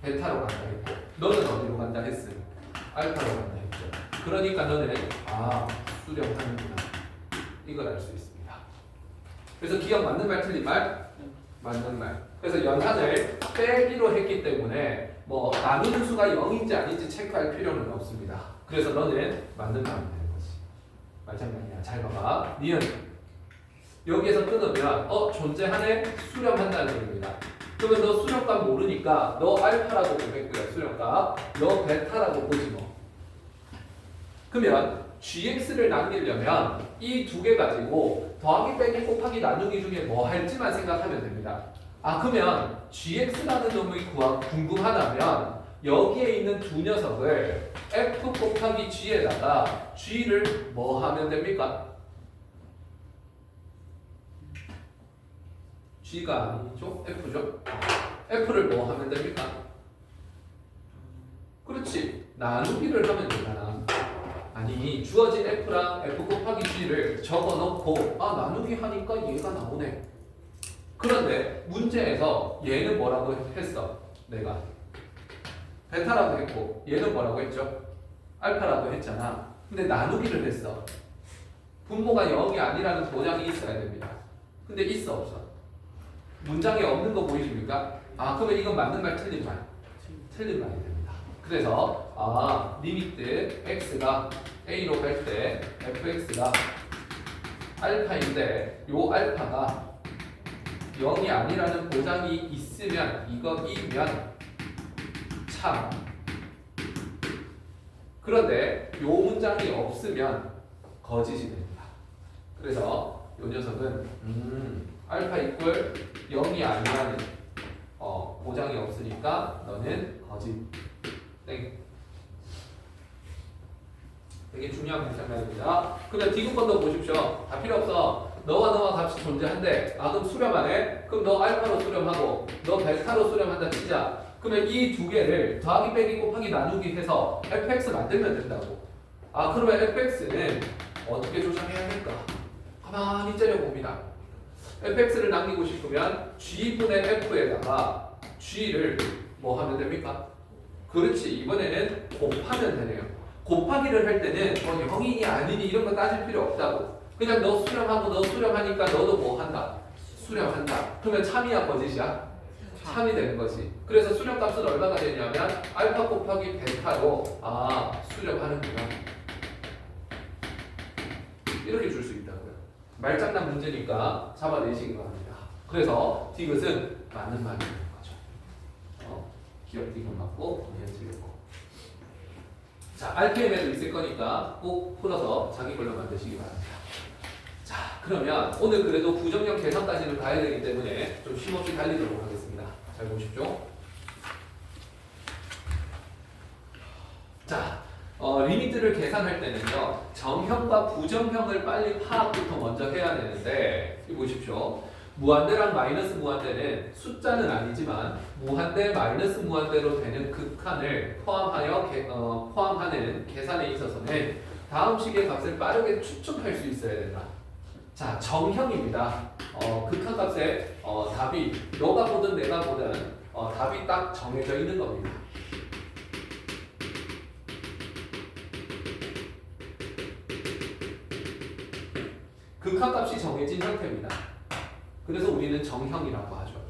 베타로 간다 했고 너는 어디로 간다 했음? 알파로 간다 했죠. 그러니까 너는 수렴하는구나. 이걸 알 수 있습니다. 그래서 기억 맞는 말 틀린 말? 맞는 말. 그래서 연산을 빼기로 했기 때문에 뭐 나누는 수가 0인지 아닌지 체크할 필요는 없습니다. 그래서 너는 맞는 말이 되는 거지. 말장난이야. 잘 봐봐. 니은 여기에서 끊으면 존재하네? 수렴한다는 얘기입니다. 그러면 너 수렴값 모르니까 너 알파라고 보겠고요. 수렴값. 너 베타라고 보지 뭐. 그러면 gx를 남기려면 이 두 개 가지고 더하기, 빼기, 곱하기, 나누기 중에 뭐 할지만 생각하면 됩니다. 그러면 gx라는 놈이 궁금하다면 여기에 있는 두 녀석을 f 곱하기 g에다가 g를 뭐 하면 됩니까? G가 아니죠? F죠? F를 뭐 하면 됩니까? 그렇지. 나누기를 하면 되잖아. 아니 주어진 F랑 F 곱하기 G를 적어놓고 나누기 하니까 얘가 나오네. 그런데 문제에서 얘는 뭐라고 했어? 내가 베타라고 했고 얘는 뭐라고 했죠? 알파라고 했잖아. 근데 나누기를 했어. 분모가 0이 아니라는 보장이 있어야 됩니다. 근데 있어 없어? 문장에 없는 거 보이십니까? 그러면 이건 맞는 말 틀린 말? 틀린 말이 됩니다. 그래서 리미트 x가 a로 갈 때 fx가 알파인데 요 알파가 0이 아니라는 보장이 있으면 이거이면 참. 그런데 요 문장이 없으면 거짓이 됩니다. 그래서 요 녀석은 알파 이퀄 0이 아니라는 보장이 없으니까 너는 거짓. 땡. 되게 중요한 문장입니다. 그러면 디귿번도 보십시오. 다 필요 없어. 너와 값이 존재한대. 그럼 수렴하네. 그럼 너 알파로 수렴하고 너 베타로 수렴한다 치자. 그러면 이 두 개를 더하기 빼기 곱하기 나누기 해서 fx 만들면 된다고. 그러면 fx는 어떻게 조정해야 될까? 가만히 째려봅니다. fx를 남기고 싶으면 g분의 f에다가 g를 뭐 하면 됩니까? 그렇지. 이번에는 곱하면 되네요. 곱하기를 할 때는 0이니 아니니 이런 거 따질 필요 없다고. 그냥 너 수렴하고 너 수렴하니까 너도 뭐 한다? 수렴한다. 그러면 참이야 거짓이야? 참이 되는 거지. 그래서 수렴값은 얼마가 되냐면 알파 곱하기 베타로 수렴하는구나. 이렇게 줄 수 있다고요. 말장난 문제니까 잡아내시기 바랍니다. 그래서 디귿은 맞는 말이 되는 거죠. 기억 디귿 맞고 이해 틀렸고. 자, RPM에도 있을 거니까 꼭 풀어서 자기 걸로 만드시기 바랍니다. 자, 그러면 오늘 그래도 부정형 계산까지는 가야 되기 때문에 좀 쉼없이 달리도록 하겠습니다. 잘 보십시오. 자, 리미트를 계산할 때는요, 정형과 부정형을 빨리 파악부터 먼저 해야 되는데, 이 보십시오. 무한대랑 마이너스 무한대는 숫자는 아니지만 무한대 마이너스 무한대로 되는 극한을 포함하는 계산에 있어서는 다음 식의 값을 빠르게 추측할 수 있어야 된다. 자, 정형입니다. 극한값의 답이 너가 보든 내가 보든 답이 딱 정해져 있는 겁니다. 극한값이 정해진 형태입니다. 그래서 우리는 정형이라고 하죠.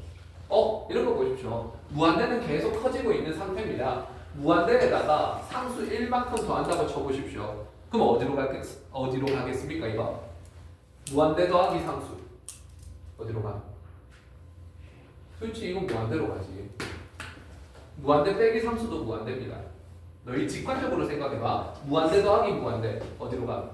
이런 거 보십시오. 무한대는 계속 커지고 있는 상태입니다. 무한대에다가 상수 1만큼 더한다고 쳐보십시오. 그럼 어디로 가겠습니까, 이거? 무한대 더하기 상수. 어디로 가? 그렇지, 이건 무한대로 가지. 무한대 빼기 상수도 무한대입니다. 너희 직관적으로 생각해봐. 무한대 더하기 무한대. 어디로 가?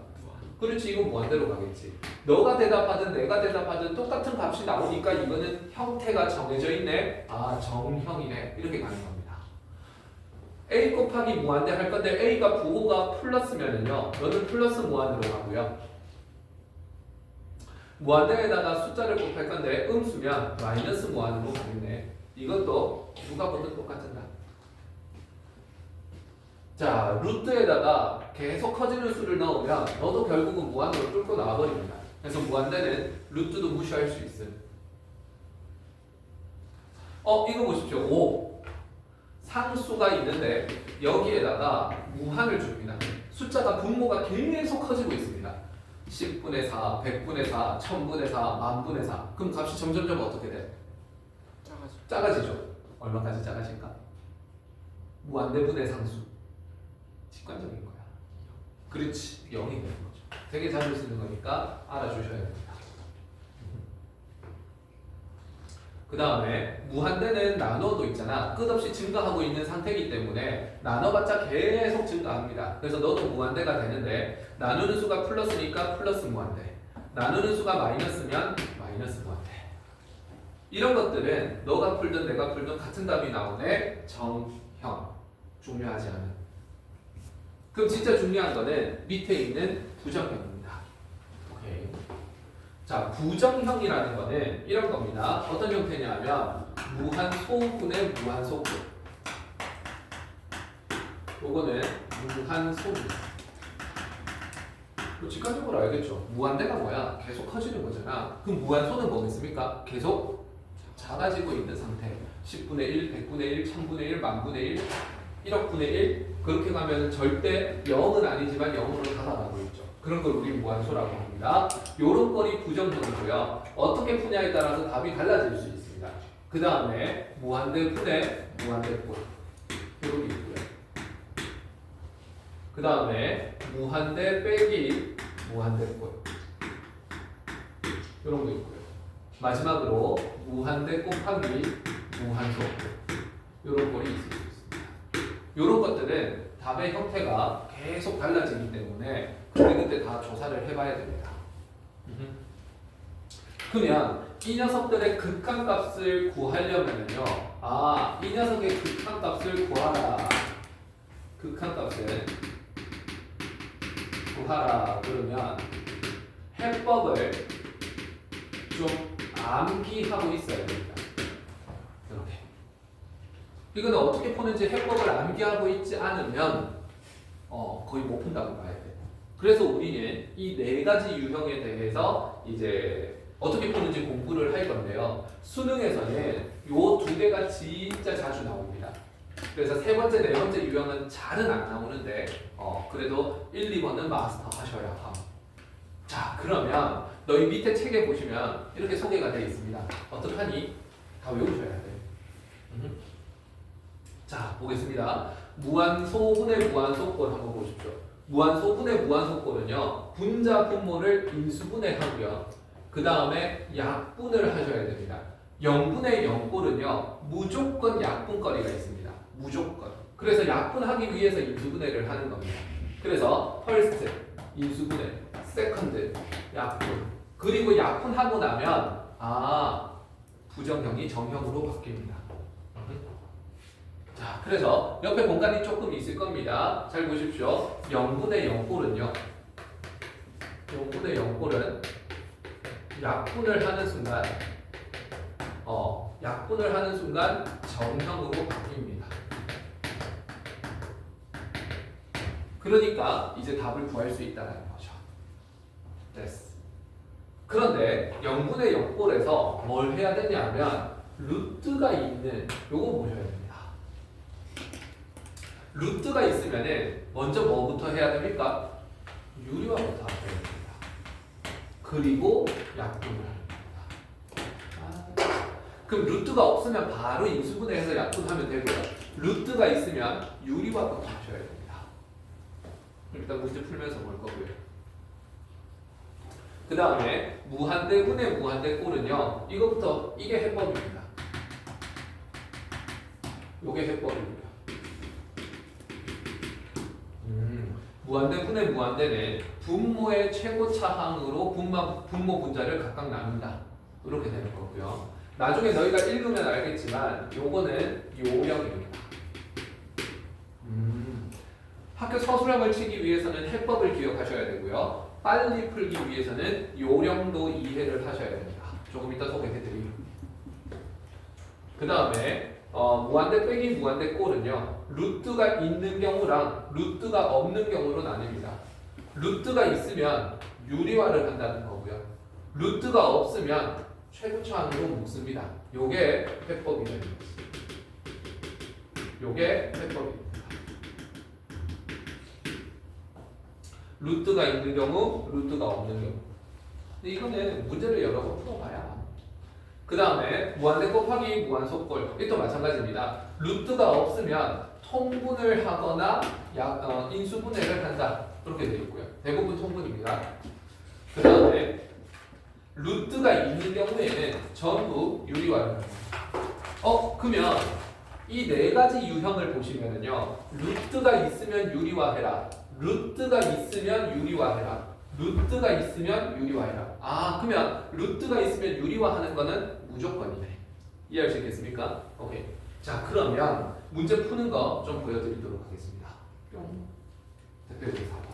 그렇지, 이건 무한대로 가겠지. 너가 대답하든 내가 대답하든 똑같은 값이 나오니까 이거는 형태가 정해져 있네. 정형이네. 이렇게 가는 겁니다. a 곱하기 무한대 할 건데 a가 부호가 플러스면은요, 너는 플러스 무한으로 가고요. 무한대에다가 숫자를 곱할 건데 음수면 마이너스 무한으로 가겠네. 이것도 누가 보든 똑같은다. 자, 루트에다가 계속 커지는 수를 넣으면 너도 결국은 무한으로 뚫고 나와버립니다. 그래서 무한대는 루트도 무시할 수 있음. 이거 보십시오. 5. 상수가 있는데 여기에다가 무한을 줍니다. 숫자가 분모가 계속 커지고 있습니다. 10분의 4, 100분의 4, 1000분의 4, 만분의 4. 그럼 값이 점점점 어떻게 돼? 작아지죠. 얼마까지 작아질까? 무한대분의 상수. 직관적인 거야. 그렇지. 0이 되는 거죠. 되게 자주 쓰는 거니까 알아주셔야 됩니다. 그 다음에 무한대는 나눠도 있잖아. 끝없이 증가하고 있는 상태이기 때문에 나눠봤자 계속 증가합니다. 그래서 너도 무한대가 되는데 나누는 수가 플러스니까 플러스 무한대, 나누는 수가 마이너스면 마이너스 무한대. 이런 것들은 너가 풀든 내가 풀든 같은 답이 나오네. 정형. 중요하지 않은. 그럼 진짜 중요한 거는 밑에 있는 부정형입니다. 오케이. 자, 부정형이라는 거는 이런 겁니다. 어떤 형태냐면 무한소분의 무한소분. 요거는 무한소분. 직관적으로 알겠죠? 무한대가 뭐야? 계속 커지는 거잖아. 그럼 무한소는 뭐겠습니까? 계속 작아지고 있는 상태. 10분의 1, 100분의 1, 1000분의 1, 만분의 1, 1억분의 1 그렇게 가면 절대 0은 아니지만 0으로 다가가고 있죠. 그런 걸 우리 무한소라고 합니다. 요런 꼴이 부정형이고요. 어떻게 푸냐에 따라서 답이 달라질 수 있습니다. 그 다음에 무한대 분의 무한대 꼴 이렇게 있고요. 그 다음에 무한대 빼기 무한대 꼴 이런 거 있고요. 마지막으로 무한대 곱하기 무한소 이런 꼴이 있을 수 있습니다. 이런 것들은 답의 형태가 계속 달라지기 때문에 그때 다 조사를 해봐야 됩니다. 그러면 이 녀석들의 극한값을 구하려면요, 이 녀석의 극한값을 구하라. 극한값을 구하라 그러면 해법을 좀 암기하고 있어야 됩니다. 이렇게. 이거는 어떻게 푸는지 해법을 암기하고 있지 않으면 거의 못 푼다고 봐야 돼요. 그래서 우리는 이 네 가지 유형에 대해서 이제 어떻게 푸는지 공부를 할 건데요. 수능에서는 요 두 개가 진짜 자주 나옵니다. 그래서 세 번째, 네 번째 유형은 잘은 안 나오는데 그래도 1, 2번은 마스터 하셔야 함. 자, 그러면 너희 밑에 책에 보시면 이렇게 소개가 되어 있습니다. 어떡하니? 다 외우셔야 돼. 자, 보겠습니다. 무한소분의 무한소꼴 한번 보십시오. 무한소분의 무한소꼴은요, 분자 분모를 인수분해하고요. 그 다음에 약분을 하셔야 됩니다. 0분의 0꼴은요, 무조건 약분거리가 있습니다. 무조건. 그래서 약분하기 위해서 인수분해를 하는 겁니다. 그래서 first 인수분해, second 약분. 그리고 약분하고 나면 부정형이 정형으로 바뀝니다. 자, 그래서 옆에 공간이 조금 있을 겁니다. 잘 보십시오. 0분의 0꼴은요. 0분의 0꼴은 약분을 하는 순간 약분을 하는 순간 정형으로 바뀝니다. 그러니까 이제 답을 구할 수 있다는 거죠. 됐어. 그런데 0분의 0꼴에서 뭘 해야 되냐면 루트가 있는 요거 보셔야 됩니다. 루트가 있으면은 먼저 뭐부터 해야 됩니까? 유리화부터 하셔야 됩니다. 그리고 약분을 합니다. 그럼 루트가 없으면 바로 인수분해해서 약분하면 되고요. 루트가 있으면 유리화부터 하셔야 됩니다. 일단 문제 풀면서 볼 거고요. 그 다음에 무한대분의 무한대꼴은요, 이거부터 이게 해법입니다. 요게 해법입니다. 무한대분의 무한대는 분모의 최고차항으로 분모 분자를 각각 나눈다. 이렇게 되는 거고요. 나중에 너희가 읽으면 알겠지만 요거는 요령입니다. 학교 서술형을 치기 위해서는 해법을 기억하셔야 되고요. 빨리 풀기 위해서는 요령도 이해를 하셔야 됩니다. 조금 이따 소개해드릴게요. 그 다음에 무한대 빼기 무한대 꼴은요, 루트가 있는 경우랑 루트가 없는 경우로 나뉩니다. 루트가 있으면 유리화를 한다는 거고요. 루트가 없으면 최고차항으로 묶습니다. 요게 해법이에요. 요게 해법입니다. 루트가 있는 경우, 루트가 없는 경우. 근데 이거는 문제를 여러 번 풀어봐야. 그 다음에 무한대 곱하기 무한소꼴. 이것도 마찬가지입니다. 루트가 없으면 통분을 하거나 인수분해를 한다. 그렇게 되어 있고요. 대부분 통분입니다. 그 다음에 루트가 있는 경우에는 전부 유리화를 합니다. 그러면 이 네 가지 유형을 보시면은요, 루트가 있으면 유리화해라. 루트가 있으면 유리화해라. 루트가 있으면 유리화해라. 그러면 루트가 있으면 유리화하는 거는 무조건이네. 이해할 수 있겠습니까? 오케이. 자, 그러면 문제 푸는 거 좀 보여드리도록 하겠습니다. 뿅. 대표적인 4번.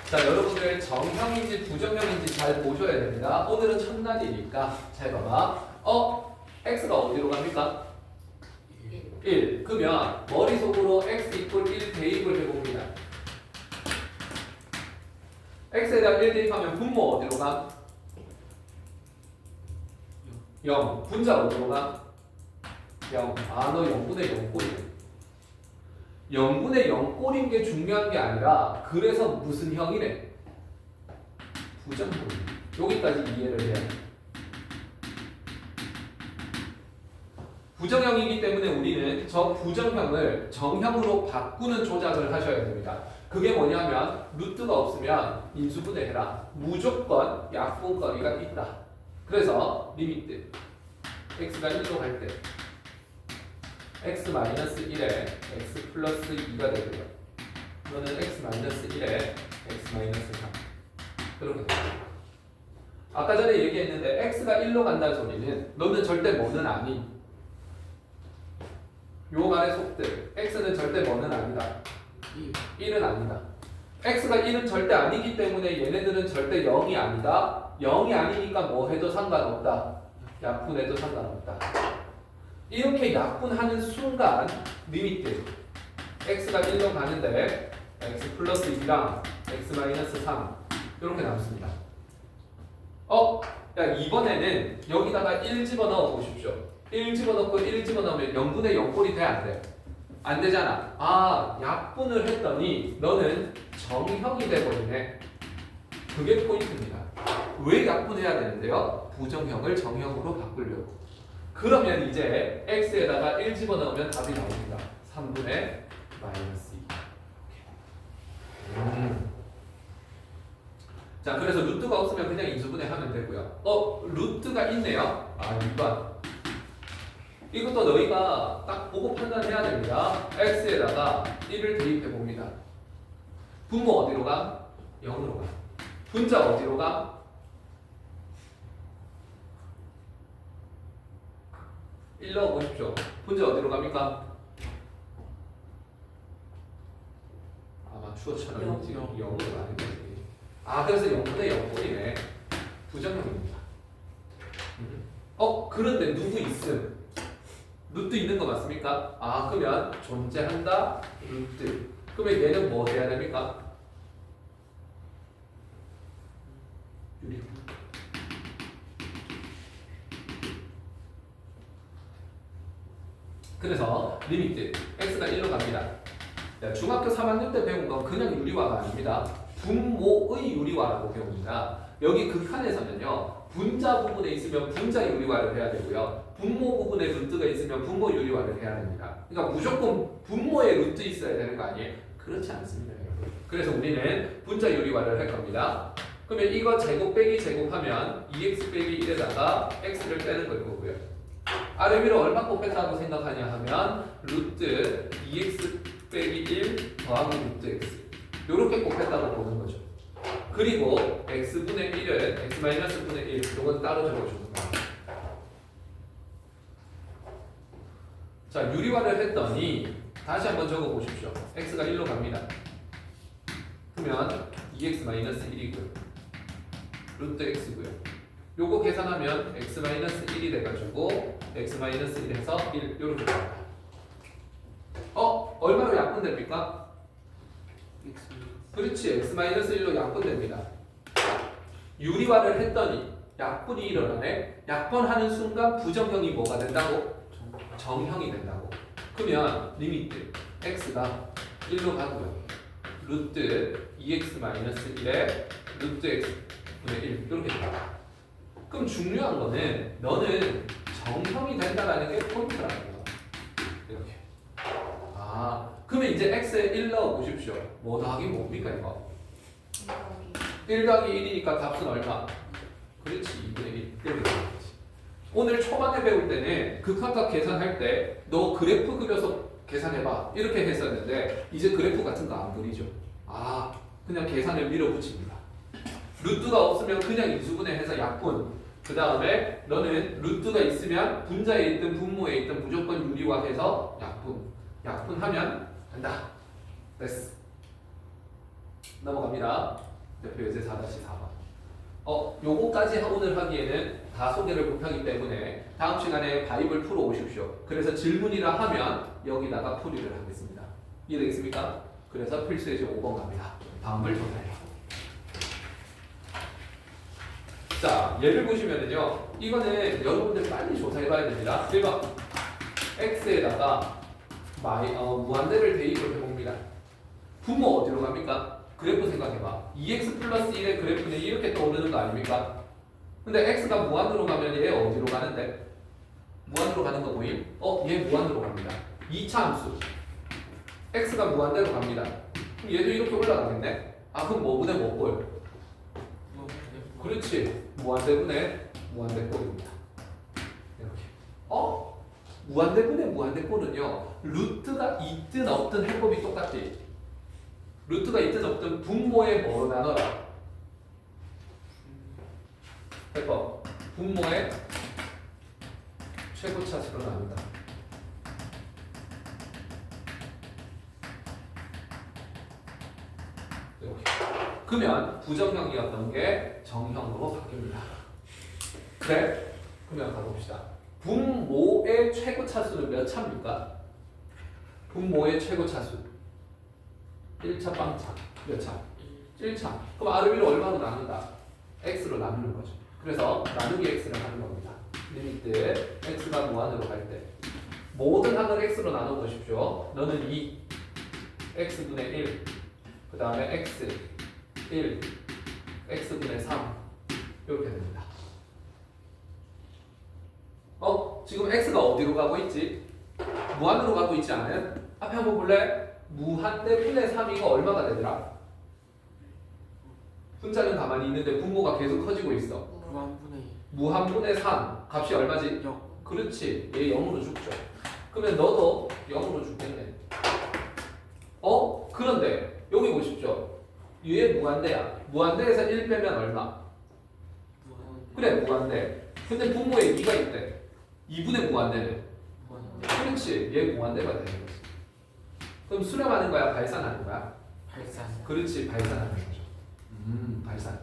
자, 여러분들 정형인지 부정형인지 잘 보셔야 됩니다. 오늘은 첫날이니까 잘 봐봐. x가 어디로 갑니까? 1. 그러면 머릿속으로 x 이퀄 1 대입을 해봅니다. x에다 1 대입하면 분모 어디로 가? 0. 분자 어디로 가? 0. 아, 너 0분의 0꼴이네. 0분의 0꼴인 게 중요한 게 아니라 그래서 무슨 형이래? 부정형. 여기까지 이해를 해야 돼. 부정형이기 때문에 우리는 저 부정형을 정형으로 바꾸는 조작을 하셔야 됩니다. 그게 뭐냐면 루트가 없으면 인수분해해라. 무조건 약분거리가 있다. 그래서 리미트 x가 1로 갈 때 x-1에 x 플러스 2가 되고요. 이거는 x-1에 x-3 이렇게 됩니다. 아까 전에 얘기했는데 x가 1로 간다는 소리는 너는 절대 뭐는 아닌 요 말의 속들 x는 절대 뭐는 아니다. 1은 아니다. x가 1은 절대 아니기 때문에 얘네들은 절대 0이 아니다. 0이 아니니까 뭐 해도 상관없다. 약분해도 상관없다. 이렇게 약분하는 순간 리미트 x가 1로 가는데 x 플러스 2랑 x 마이너스 3 이렇게 남습니다. 야, 이번에는 여기다가 1 집어넣어 보십시오. 1 집어넣고 1 집어넣으면 0분의 0꼴이 돼? 안 돼? 안 되잖아. 아, 약분을 했더니 너는 정형이 돼버리네. 그게 포인트입니다. 왜 약분해야 되는데요? 부정형을 정형으로 바꾸려고. 그러면 이제 x에다가 1 집어넣으면 답이 나옵니다. 3분의 마이너스 2. 자, 그래서 루트가 없으면 그냥 인수분해 하면 되고요. 루트가 있네요. 아, 2번. 이것도 너희가 딱 보고 판단해야 됩니다. x에다가 1을 대입해 봅니다. 분모 어디로 가? 0으로 가. 분자 어디로 가? 1 넣어보십시오. 분자 어디로 갑니까? 아마추어처럼 지금 0으로 가는 거지. 아, 그래서 0분의 0꼴이네. 부정형입니다. 그런데 누구 있음? 루트 있는 거 맞습니까? 아, 그러면 존재한다 루트. 그러면 얘는 뭐 돼야 됩니까? 유리. 그래서 리미트 x가 1로 갑니다. 자, 중학교 3학년 때 배운 건 그냥 유리화가 아닙니다. 분모의 유리화라고 배웁니다. 여기 극한에서는요, 분자 부분에 있으면 분자 유리화를 해야 되고요, 분모 부분에 루트가 있으면 분모 유리화를 해야 됩니다. 그러니까 무조건 분모에 루트 있어야 되는 거 아니에요? 그렇지 않습니다. 그래서 우리는 분자 유리화를 할 겁니다. 그러면 이거 제곱 빼기 제곱하면 2x 빼기 1에다가 x를 빼는 걸 거고요. 아래 위로 얼마 곱했다고 생각하냐 하면 루트 2x 빼기 1 더하기 루트 x 이렇게 곱했다고 보는 거죠. 그리고 x분의 1은 x-분의 1 이건 따로 적어주는 거예요. 자, 유리화를 했더니 다시 한번 적어보십시오. x가 1로 갑니다. 그러면 2x-1이고요. 루트 x고요. 요거 계산하면 x-1이 돼가지고 x-1에서 1 이렇게 됩니다. 얼마로 약분됩니까? 그렇지, x-1로 약분됩니다. 유리화를 했더니 약분이 일어나네. 약분하는 순간 부정형이 뭐가 된다고? 정형이 된다고. 그러면 리미트 x가 1로 가고요. 루트 2x-1에 루트 x분의 1 이렇게 됩니다. 그럼 중요한 거는 너는 정형이 된다라는 게 포인트라는 거. 이렇게. 아, 그러면 이제 x에 1 넣어 보십시오. 뭐 더하기 뭡니까 이거? 1 더하기 1이니까 값은 얼마? 그렇지, 2분의 1 이렇게 되는 거지. 오늘 초반에 배울 때는 극한값 계산할 때 너 그래프 그려서 계산해봐 이렇게 했었는데 이제 그래프 같은 거 안 그리죠. 아, 그냥 계산을 밀어붙입니다. 루트가 없으면 그냥 인수분해해서 약분. 그 다음에 너는 루트가 있으면 분자에 있든 분모에 있든 무조건 유리화해서 약분. 약분하면 된다. 됐어. 넘어갑니다. 대표 예제 4-4번. 요거까지 오늘 하기에는 다 소개를 못하기 때문에 다음 시간에 바입을 풀어 오십시오. 그래서 질문이라 하면 여기다가 풀이를 하겠습니다. 이해되겠습니까? 그래서 필수 예제 5번 갑니다. 다음을 조사해요. 자, 예를 보시면은요. 이거는 여러분들 빨리 조사해 봐야 됩니다. 1번. x에다가 무한대를 대입을 해봅니다. 분모 어디로 갑니까? 그래프 생각해봐. 2x 플러스 1의 그래프는 이렇게 떠오르는 거 아닙니까? 근데 x가 무한으로 가면 얘 어디로 가는데? 무한으로 가는 거 보임? 얘 무한으로 갑니다. 2차 함수. x가 무한대로 갑니다. 그럼 얘도 이렇게 올라가겠네? 그럼 뭐분의 뭐꼴? 그렇지. 무한대분의 무한대꼴입니다. 이렇게. 무한대분의 무한대꼴은요. 루트가 있든 없든 해법이 똑같지. 루트가 있든 없든 분모의 뭐로 나눠라. 해법. 분모의 최고차수로 나눈다. 이렇게. 그러면 부정형이었던 게 정형으로 바뀝니다. 그래? 그러면 가봅시다. 분모의 최고차수는 몇 차입니까? 분모의 최고차수 1차 빵차 몇 차? 1차. 그럼 R을 얼마로 나눈다? X로 나누는 거죠. 그래서 나누기 X를 하는 겁니다. 리미트 X가 무한으로 갈 때 모든 항을 X로 나눠보십시오. 너는 2 X분의 1 그 다음에 X 1 X분의 3 이렇게 됩니다. 지금 X가 어디로 가고 있지? 무한으로 가고 있지 않아요? 앞에 한번 볼래? 무한대 분의 3이가 얼마가 되더라? 분자는 가만히 있는데 분모가 계속 커지고 있어. 무한분의 3 값이 얼마지? 0. 그렇지. 얘 0으로 죽죠. 그러면 너도 0으로 죽겠네. 그런데 여기 보십시오. 얘 무한대야. 무한대에서 1 빼면 얼마? 그래 무한대. 근데 분모에 2가 있대. 2분의 무한대는? 그렇지. 얘 무한대가 되는 거지. 그럼 수렴하는 거야? 발산하는 거야? 발산. 그렇지. 발산하는 거죠. 발산.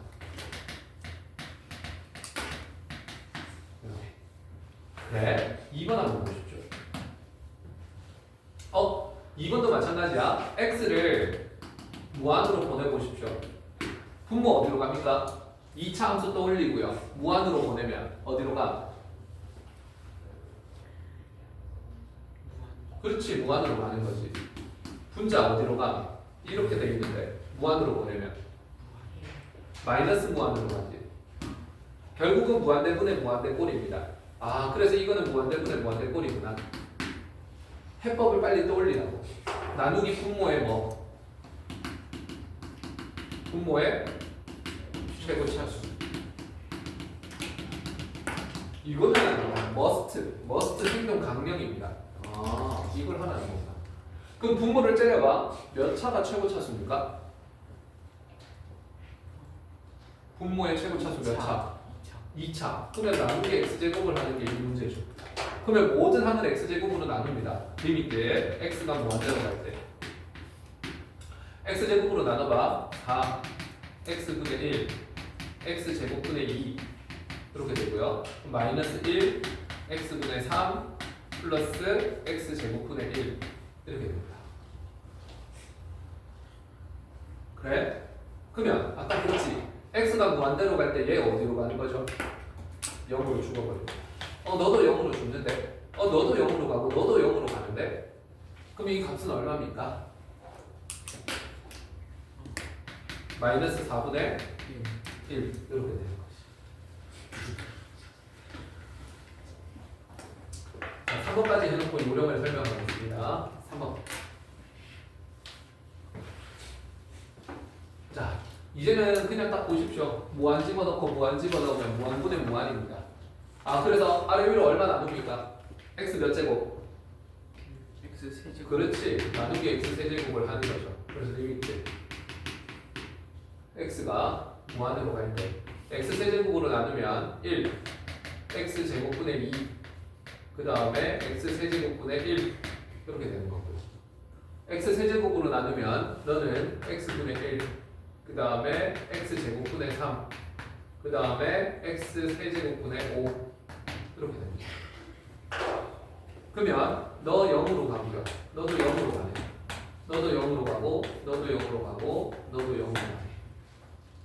이렇게. 네. 2번 한번 보십시오. 2번도 마찬가지야. x를 무한으로 보내보십시오. 분모 어디로 갑니까? 2차 함수 떠올리고요. 무한으로 보내면 어디로 가? 그렇지. 무한으로 가는 거지. 분자 어디로 가? 이렇게 돼 있는데 무한으로 보내면 마이너스 무한으로 가지. 결국은 무한대분의 무한대꼴입니다. 그래서 이거는 무한대분의 무한대꼴이구나. 해법을 빨리 떠올리라고. 나누기 분모의 뭐? 분모의 최고차수. 이거는 머스트 행동 강령입니다. 이걸 하나 해봅니다. 그럼 분모를 째려봐. 몇 차가 최고차수입니까? 분모의 최고차수 몇 차? 2차. 그러면 나누기 x제곱을 하는 게 이 문제죠. 그러면 모든 항을 x제곱으로 나눕니다. 리미트 x가 무한대로 갈 때. x제곱으로 나눠봐. 4 x분의 1 x제곱분의 2 이렇게 되고요. 마이너스 1 x분의 3 플러스 x제곱분의 1 이렇게 됩니다. 그래? 그러면 아까 그랬지? x가 무한대로 갈 때 얘 어디로 가는 거죠? 0으로 죽어버립니다. 너도 0으로 죽는데? 너도 0으로 가고 너도 0으로 가는데? 그럼 이 값은 얼마입니까? 마이너스 4분의 1 이렇게 되는 것이. 자, 3번까지 해놓고 요령을 설명하겠습니다. 3번. 자, 이제는 그냥 딱 보십시오. 무한 집어넣고 무한 집어넣으면 무한분의 무한입니다. 그래서 아래 위로 얼마 나눕니까? x 몇 제곱? x 세제곱. 그렇지. 나누기 x 세제곱을 하는 거죠. 그래서 리미트 x가 무한으로 갈 때 x 세제곱으로 나누면 1 x 제곱분의 2 그 다음에 x 세제곱분의 1 이렇게 되는 거고요. x 세제곱으로 나누면 너는 x분의 1 그 그 다음에 x제곱분의 3, 그 다음에 x세제곱분의 5 이렇게 됩니다. 그러면 너 0으로 가고요. 너도 0으로 가네. 너도 0으로 가고, 너도 0으로 가고, 너도 0으로 가네.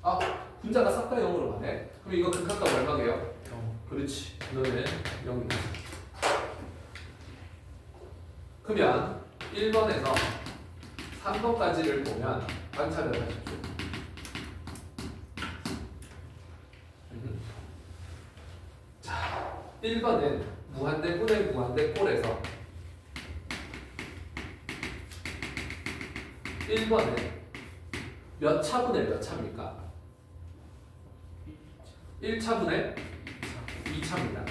아, 분자가 싹 다 0으로 가네. 그럼 이거 극한값 얼마게요? 0. 그렇지. 너는 0이다. 그러면 1번에서 3번까지를 보면 관찰을 하십시오. 자, 1번은 무한대분의 무한대꼴에서 1번은 몇 차분의 몇 차입니까? 1차분의 2차입니다.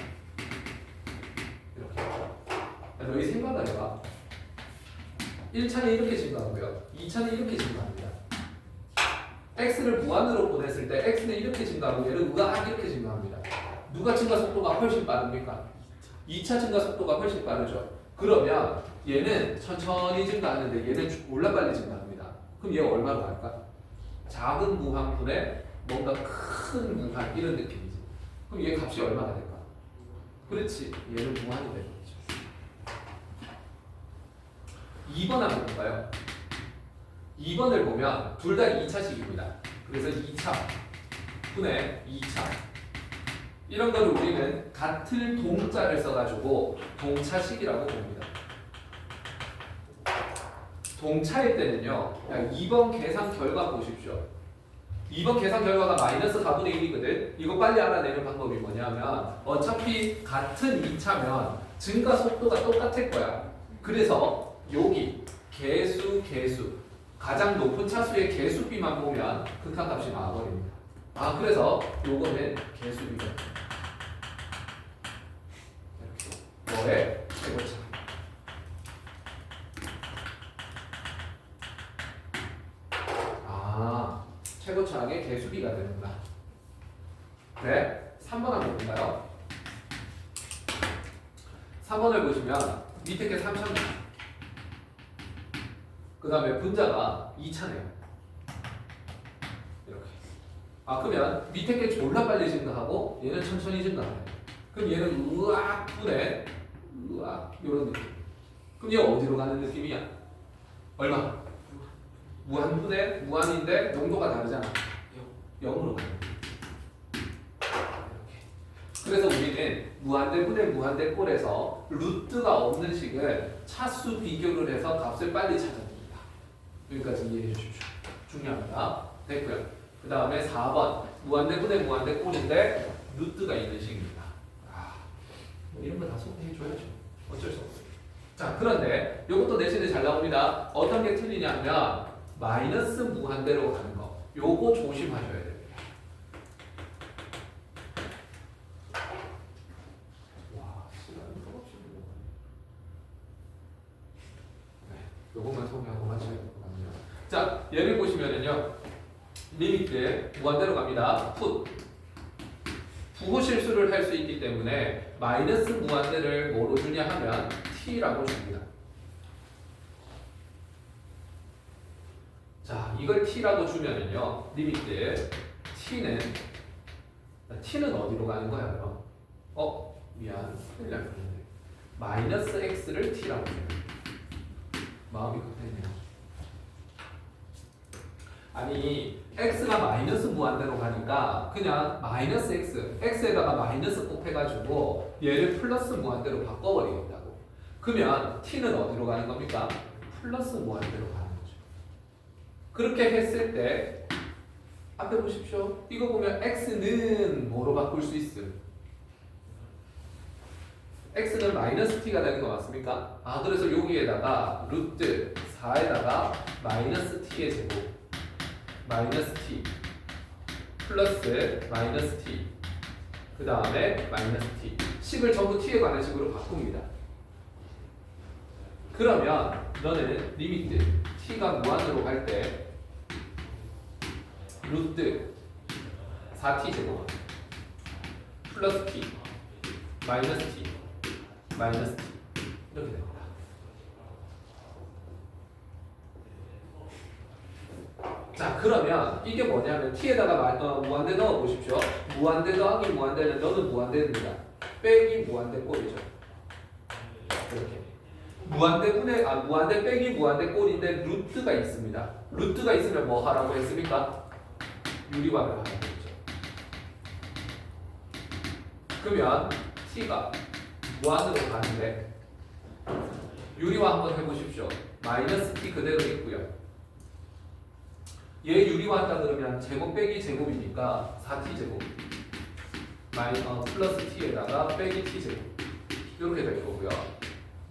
이렇게. 너희 생각을 해봐. 1차는 이렇게 증가하고요. 2차는 이렇게 증가합니다. x를 무한으로 보냈을 때 x는 이렇게 증가하고 얘는 우아하게 이렇게 증가합니다. 누가 증가 속도가 훨씬 빠릅니까? 2차 증가 속도가 훨씬 빠르죠. 그러면 얘는 천천히 증가하는데 얘는 올라 빨리 증가합니다. 그럼 얘가 얼마로 갈까? 작은 무한분의 뭔가 큰 무한 이런 느낌이지. 그럼 얘 값이 얼마가 될까? 그렇지. 얘는 무한이 되는 거죠. 2번 한번 볼까요? 2번을 보면 둘 다 2차식입니다. 그래서 2차 분의 2차 이런 거를 우리는 같을 동자를 써가지고 동차식이라고 봅니다. 동차일 때는요, 2번 계산 결과 보십시오. 2번 계산 결과가 마이너스 4분의 1이거든. 이거 빨리 알아내는 방법이 뭐냐면 어차피 같은 2차면 증가 속도가 똑같을 거야. 그래서 여기 개수 가장 높은 차수의 개수비만 보면 극한값이 나와버립니다. 아, 그래서 요거는 개수비가 이렇게 뭐에 최고차. 아, 최고차항의 개수비가 되는구나. 네, 3번 한번 볼까요? 3번을 보시면 밑에 게 3차입니다. 그 다음에 분자가 2차네요. 이렇게. 아, 그러면 밑에 게 졸라 빨리 증가하고 얘는 천천히 증가하네. 그럼 얘는 으악 분해 으악 이런 느낌. 그럼 얘 어디로 가는 느낌이야? 얼마? 무한분해 무한인데 농도가 다르잖아. 0으로 가는 느낌. 이렇게. 그래서 우리는 무한대분의 무한대꼴에서 루트가 없는 식을 차수 비교를 해서 값을 빨리 찾아줍니다. 여기까지 이해해 주십시오. 중요합니다. 됐고요. 그 다음에 4번 무한대분의 무한대꼴인데 루트가 있는 식입니다. 뭐 이런 거 다 소개해 줘야죠. 어쩔 수 없어요. 자, 그런데 이것도 내신에 잘 나옵니다. 어떤 게 틀리냐면 마이너스 무한대로 가는 거. 요거 조심하셔야 됩니다. 와, 시간이 조금씩 요것만 소개하고 마쳐야 될 것 같네요. 자, 얘를 보시면은요, 리미트 무한대로 갑니다. 풋 부호 실수를 할 수 있기 때문에 마이너스 무한대를 뭐로 주냐 하면 t라고 줍니다. 자, 이걸 t라고 주면은요, 리미트 t는 어디로 가는 거야 그럼? 미안, 큰일 날 뻔했네. 마이너스 x를 t라고 해요. 마음이 급했네요. 아니, x가 마이너스 무한대로 가니까 그냥 마이너스 x에다가 마이너스 곱해가지고 얘를 플러스 무한대로 바꿔버리겠다고. 그러면 t는 어디로 가는 겁니까? 플러스 무한대로 가는 거죠. 그렇게 했을 때 앞에 보십시오. 이거 보면 x는 뭐로 바꿀 수 있음? x는 마이너스 t가 되는 거 맞습니까? 아, 그래서 여기에다가 루트 4에다가 마이너스 t의 제곱 마이너스 t 플러스 마이너스 t 그 다음에 마이너스 t 식을 전부 t에 관한 식으로 바꿉니다. 그러면 너는 리미트 t가 무한으로 갈 때 루트 4t 제곱 플러스 t 마이너스 t 마이너스 t 이렇게 됩니다. 자, 그러면 이게 뭐냐면 t에다가 무한대 넣어 보십시오. 무한대 더하기 무한대는 너는 무한대입니다. 빼기 무한대 꼴이죠. 이렇게. 무한대 빼기 무한대 꼴인데 루트가 있습니다. 루트가 있으면 뭐 하라고 했습니까? 유리화를 하라고 했죠. 그러면 t가 무한으로 가는데 유리화 한번 해보십시오. 마이너스 t 그대로 있고요. 얘 유리화한다 그러면 제곱 빼기 제곱이니까 4t 제곱 플러스 t에다가 빼기 t 제곱 이렇게 될 거고요.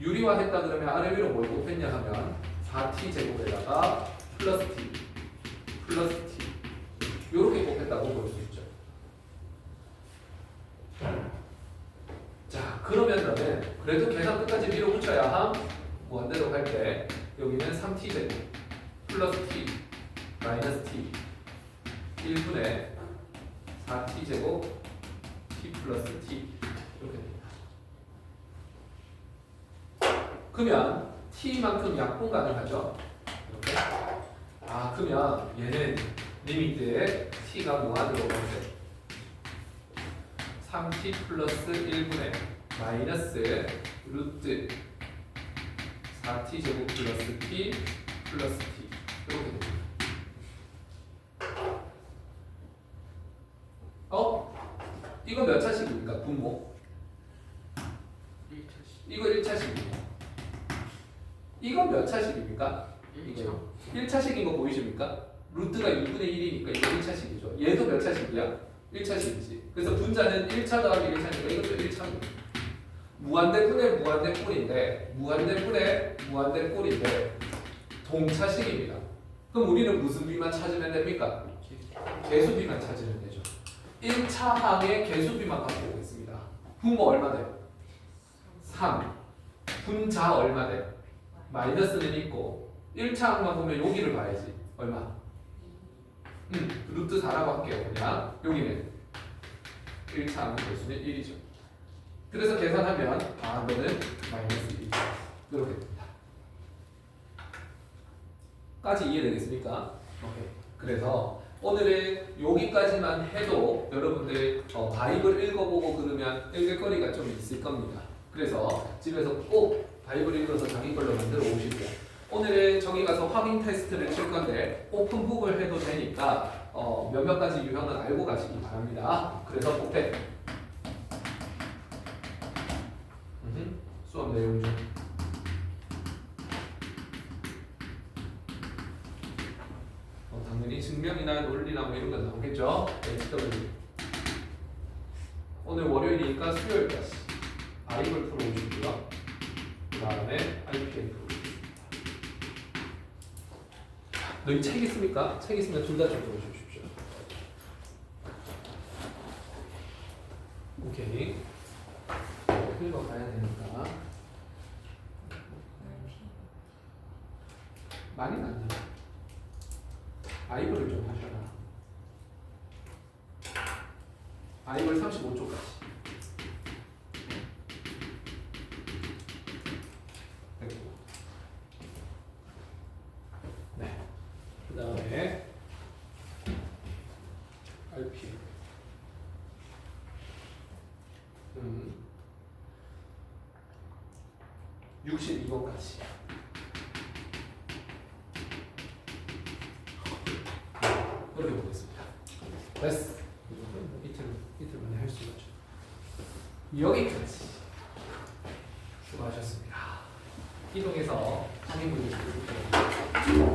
유리화했다 그러면 아래 위로 뭘 곱했냐 하면 4t 제곱에다가 플러스 t 이렇게 곱했다고 볼 수 있죠. 자, 그러면은 그래도 계산 끝까지 밀어붙여야 함. 무한대로 갈 때 여기는 3t 제곱 플러스 t 마이너스 t 1분의 4t 제곱 t 플러스 t 이렇게 됩니다. 그러면 t만큼 약분 가능하죠? 이렇게. 그러면 얘는 리미트에 t가 무한으로 갈 때 3t 플러스 1분의 마이너스 루트 4t 제곱 플러스 t 플러스 t 이렇게 됩니다. 이거 몇 차식입니까? 분모? 1차씩. 이거 1차식입니다. 이거 몇 차식입니까? 1차. 1차식인 거 보이십니까? 루트가 2분의 1이니까 이거 1차식이죠. 얘도 몇 차식이야? 1차식이지. 그래서 분자는 1차 더하기 1차니까 이것도 1차입니다. 무한대분의 무한대분의 동차식입니다. 그럼 우리는 무슨 비만 찾으면 됩니까? 개수비만 찾으면 되죠. 1차 항의 개수비만 갖고 오겠습니다. 분모 얼마 돼요? 3. 분자 얼마 돼요? 마이너스는 있고 1차 항만 보면 여기를 봐야지. 얼마? 루트 4라고 할게요. 그냥 여기는 1차 항의 개수는 1이죠. 그래서 계산하면 너는 마이너스 1 이렇게 됩니다. 까지 이해되겠습니까? 오케이. 그래서 오늘은 여기까지만 해도 여러분들 바이블 읽어보고 그러면 읽을 거리가 좀 있을 겁니다. 그래서 집에서 꼭 바이블 읽어서 자기 걸로 만들어 오시고 오늘은 저기 가서 확인 테스트를 칠 건데 오픈북을 해도 되니까 몇몇 가지 유형은 알고 가시기 바랍니다. 그래서 꼭해 수업 내용 중 당연히 증명이나 논리나 뭐 이런 거 나오겠죠? HW. 오늘 월요일이니까 수요일까지 바이블 풀어오시고요. 그 다음에 RPA 풀어오시겠습니다. 너희 책 있습니까? 책 있으면 둘 다 좀 풀어주십시오. 오케이. 읽어가야 되니까 많이 안 돼요. 바이블을 좀 하셔라. 바이블 35쪽까지. 됐고. 네. 그 다음에 RP. 62번까지. 이렇게 보겠습니다. 됐어. 이틀 만에 할 수가 있죠. 여기까지 수고하셨습니다. 이동해서 확인 문제 풀어볼게요.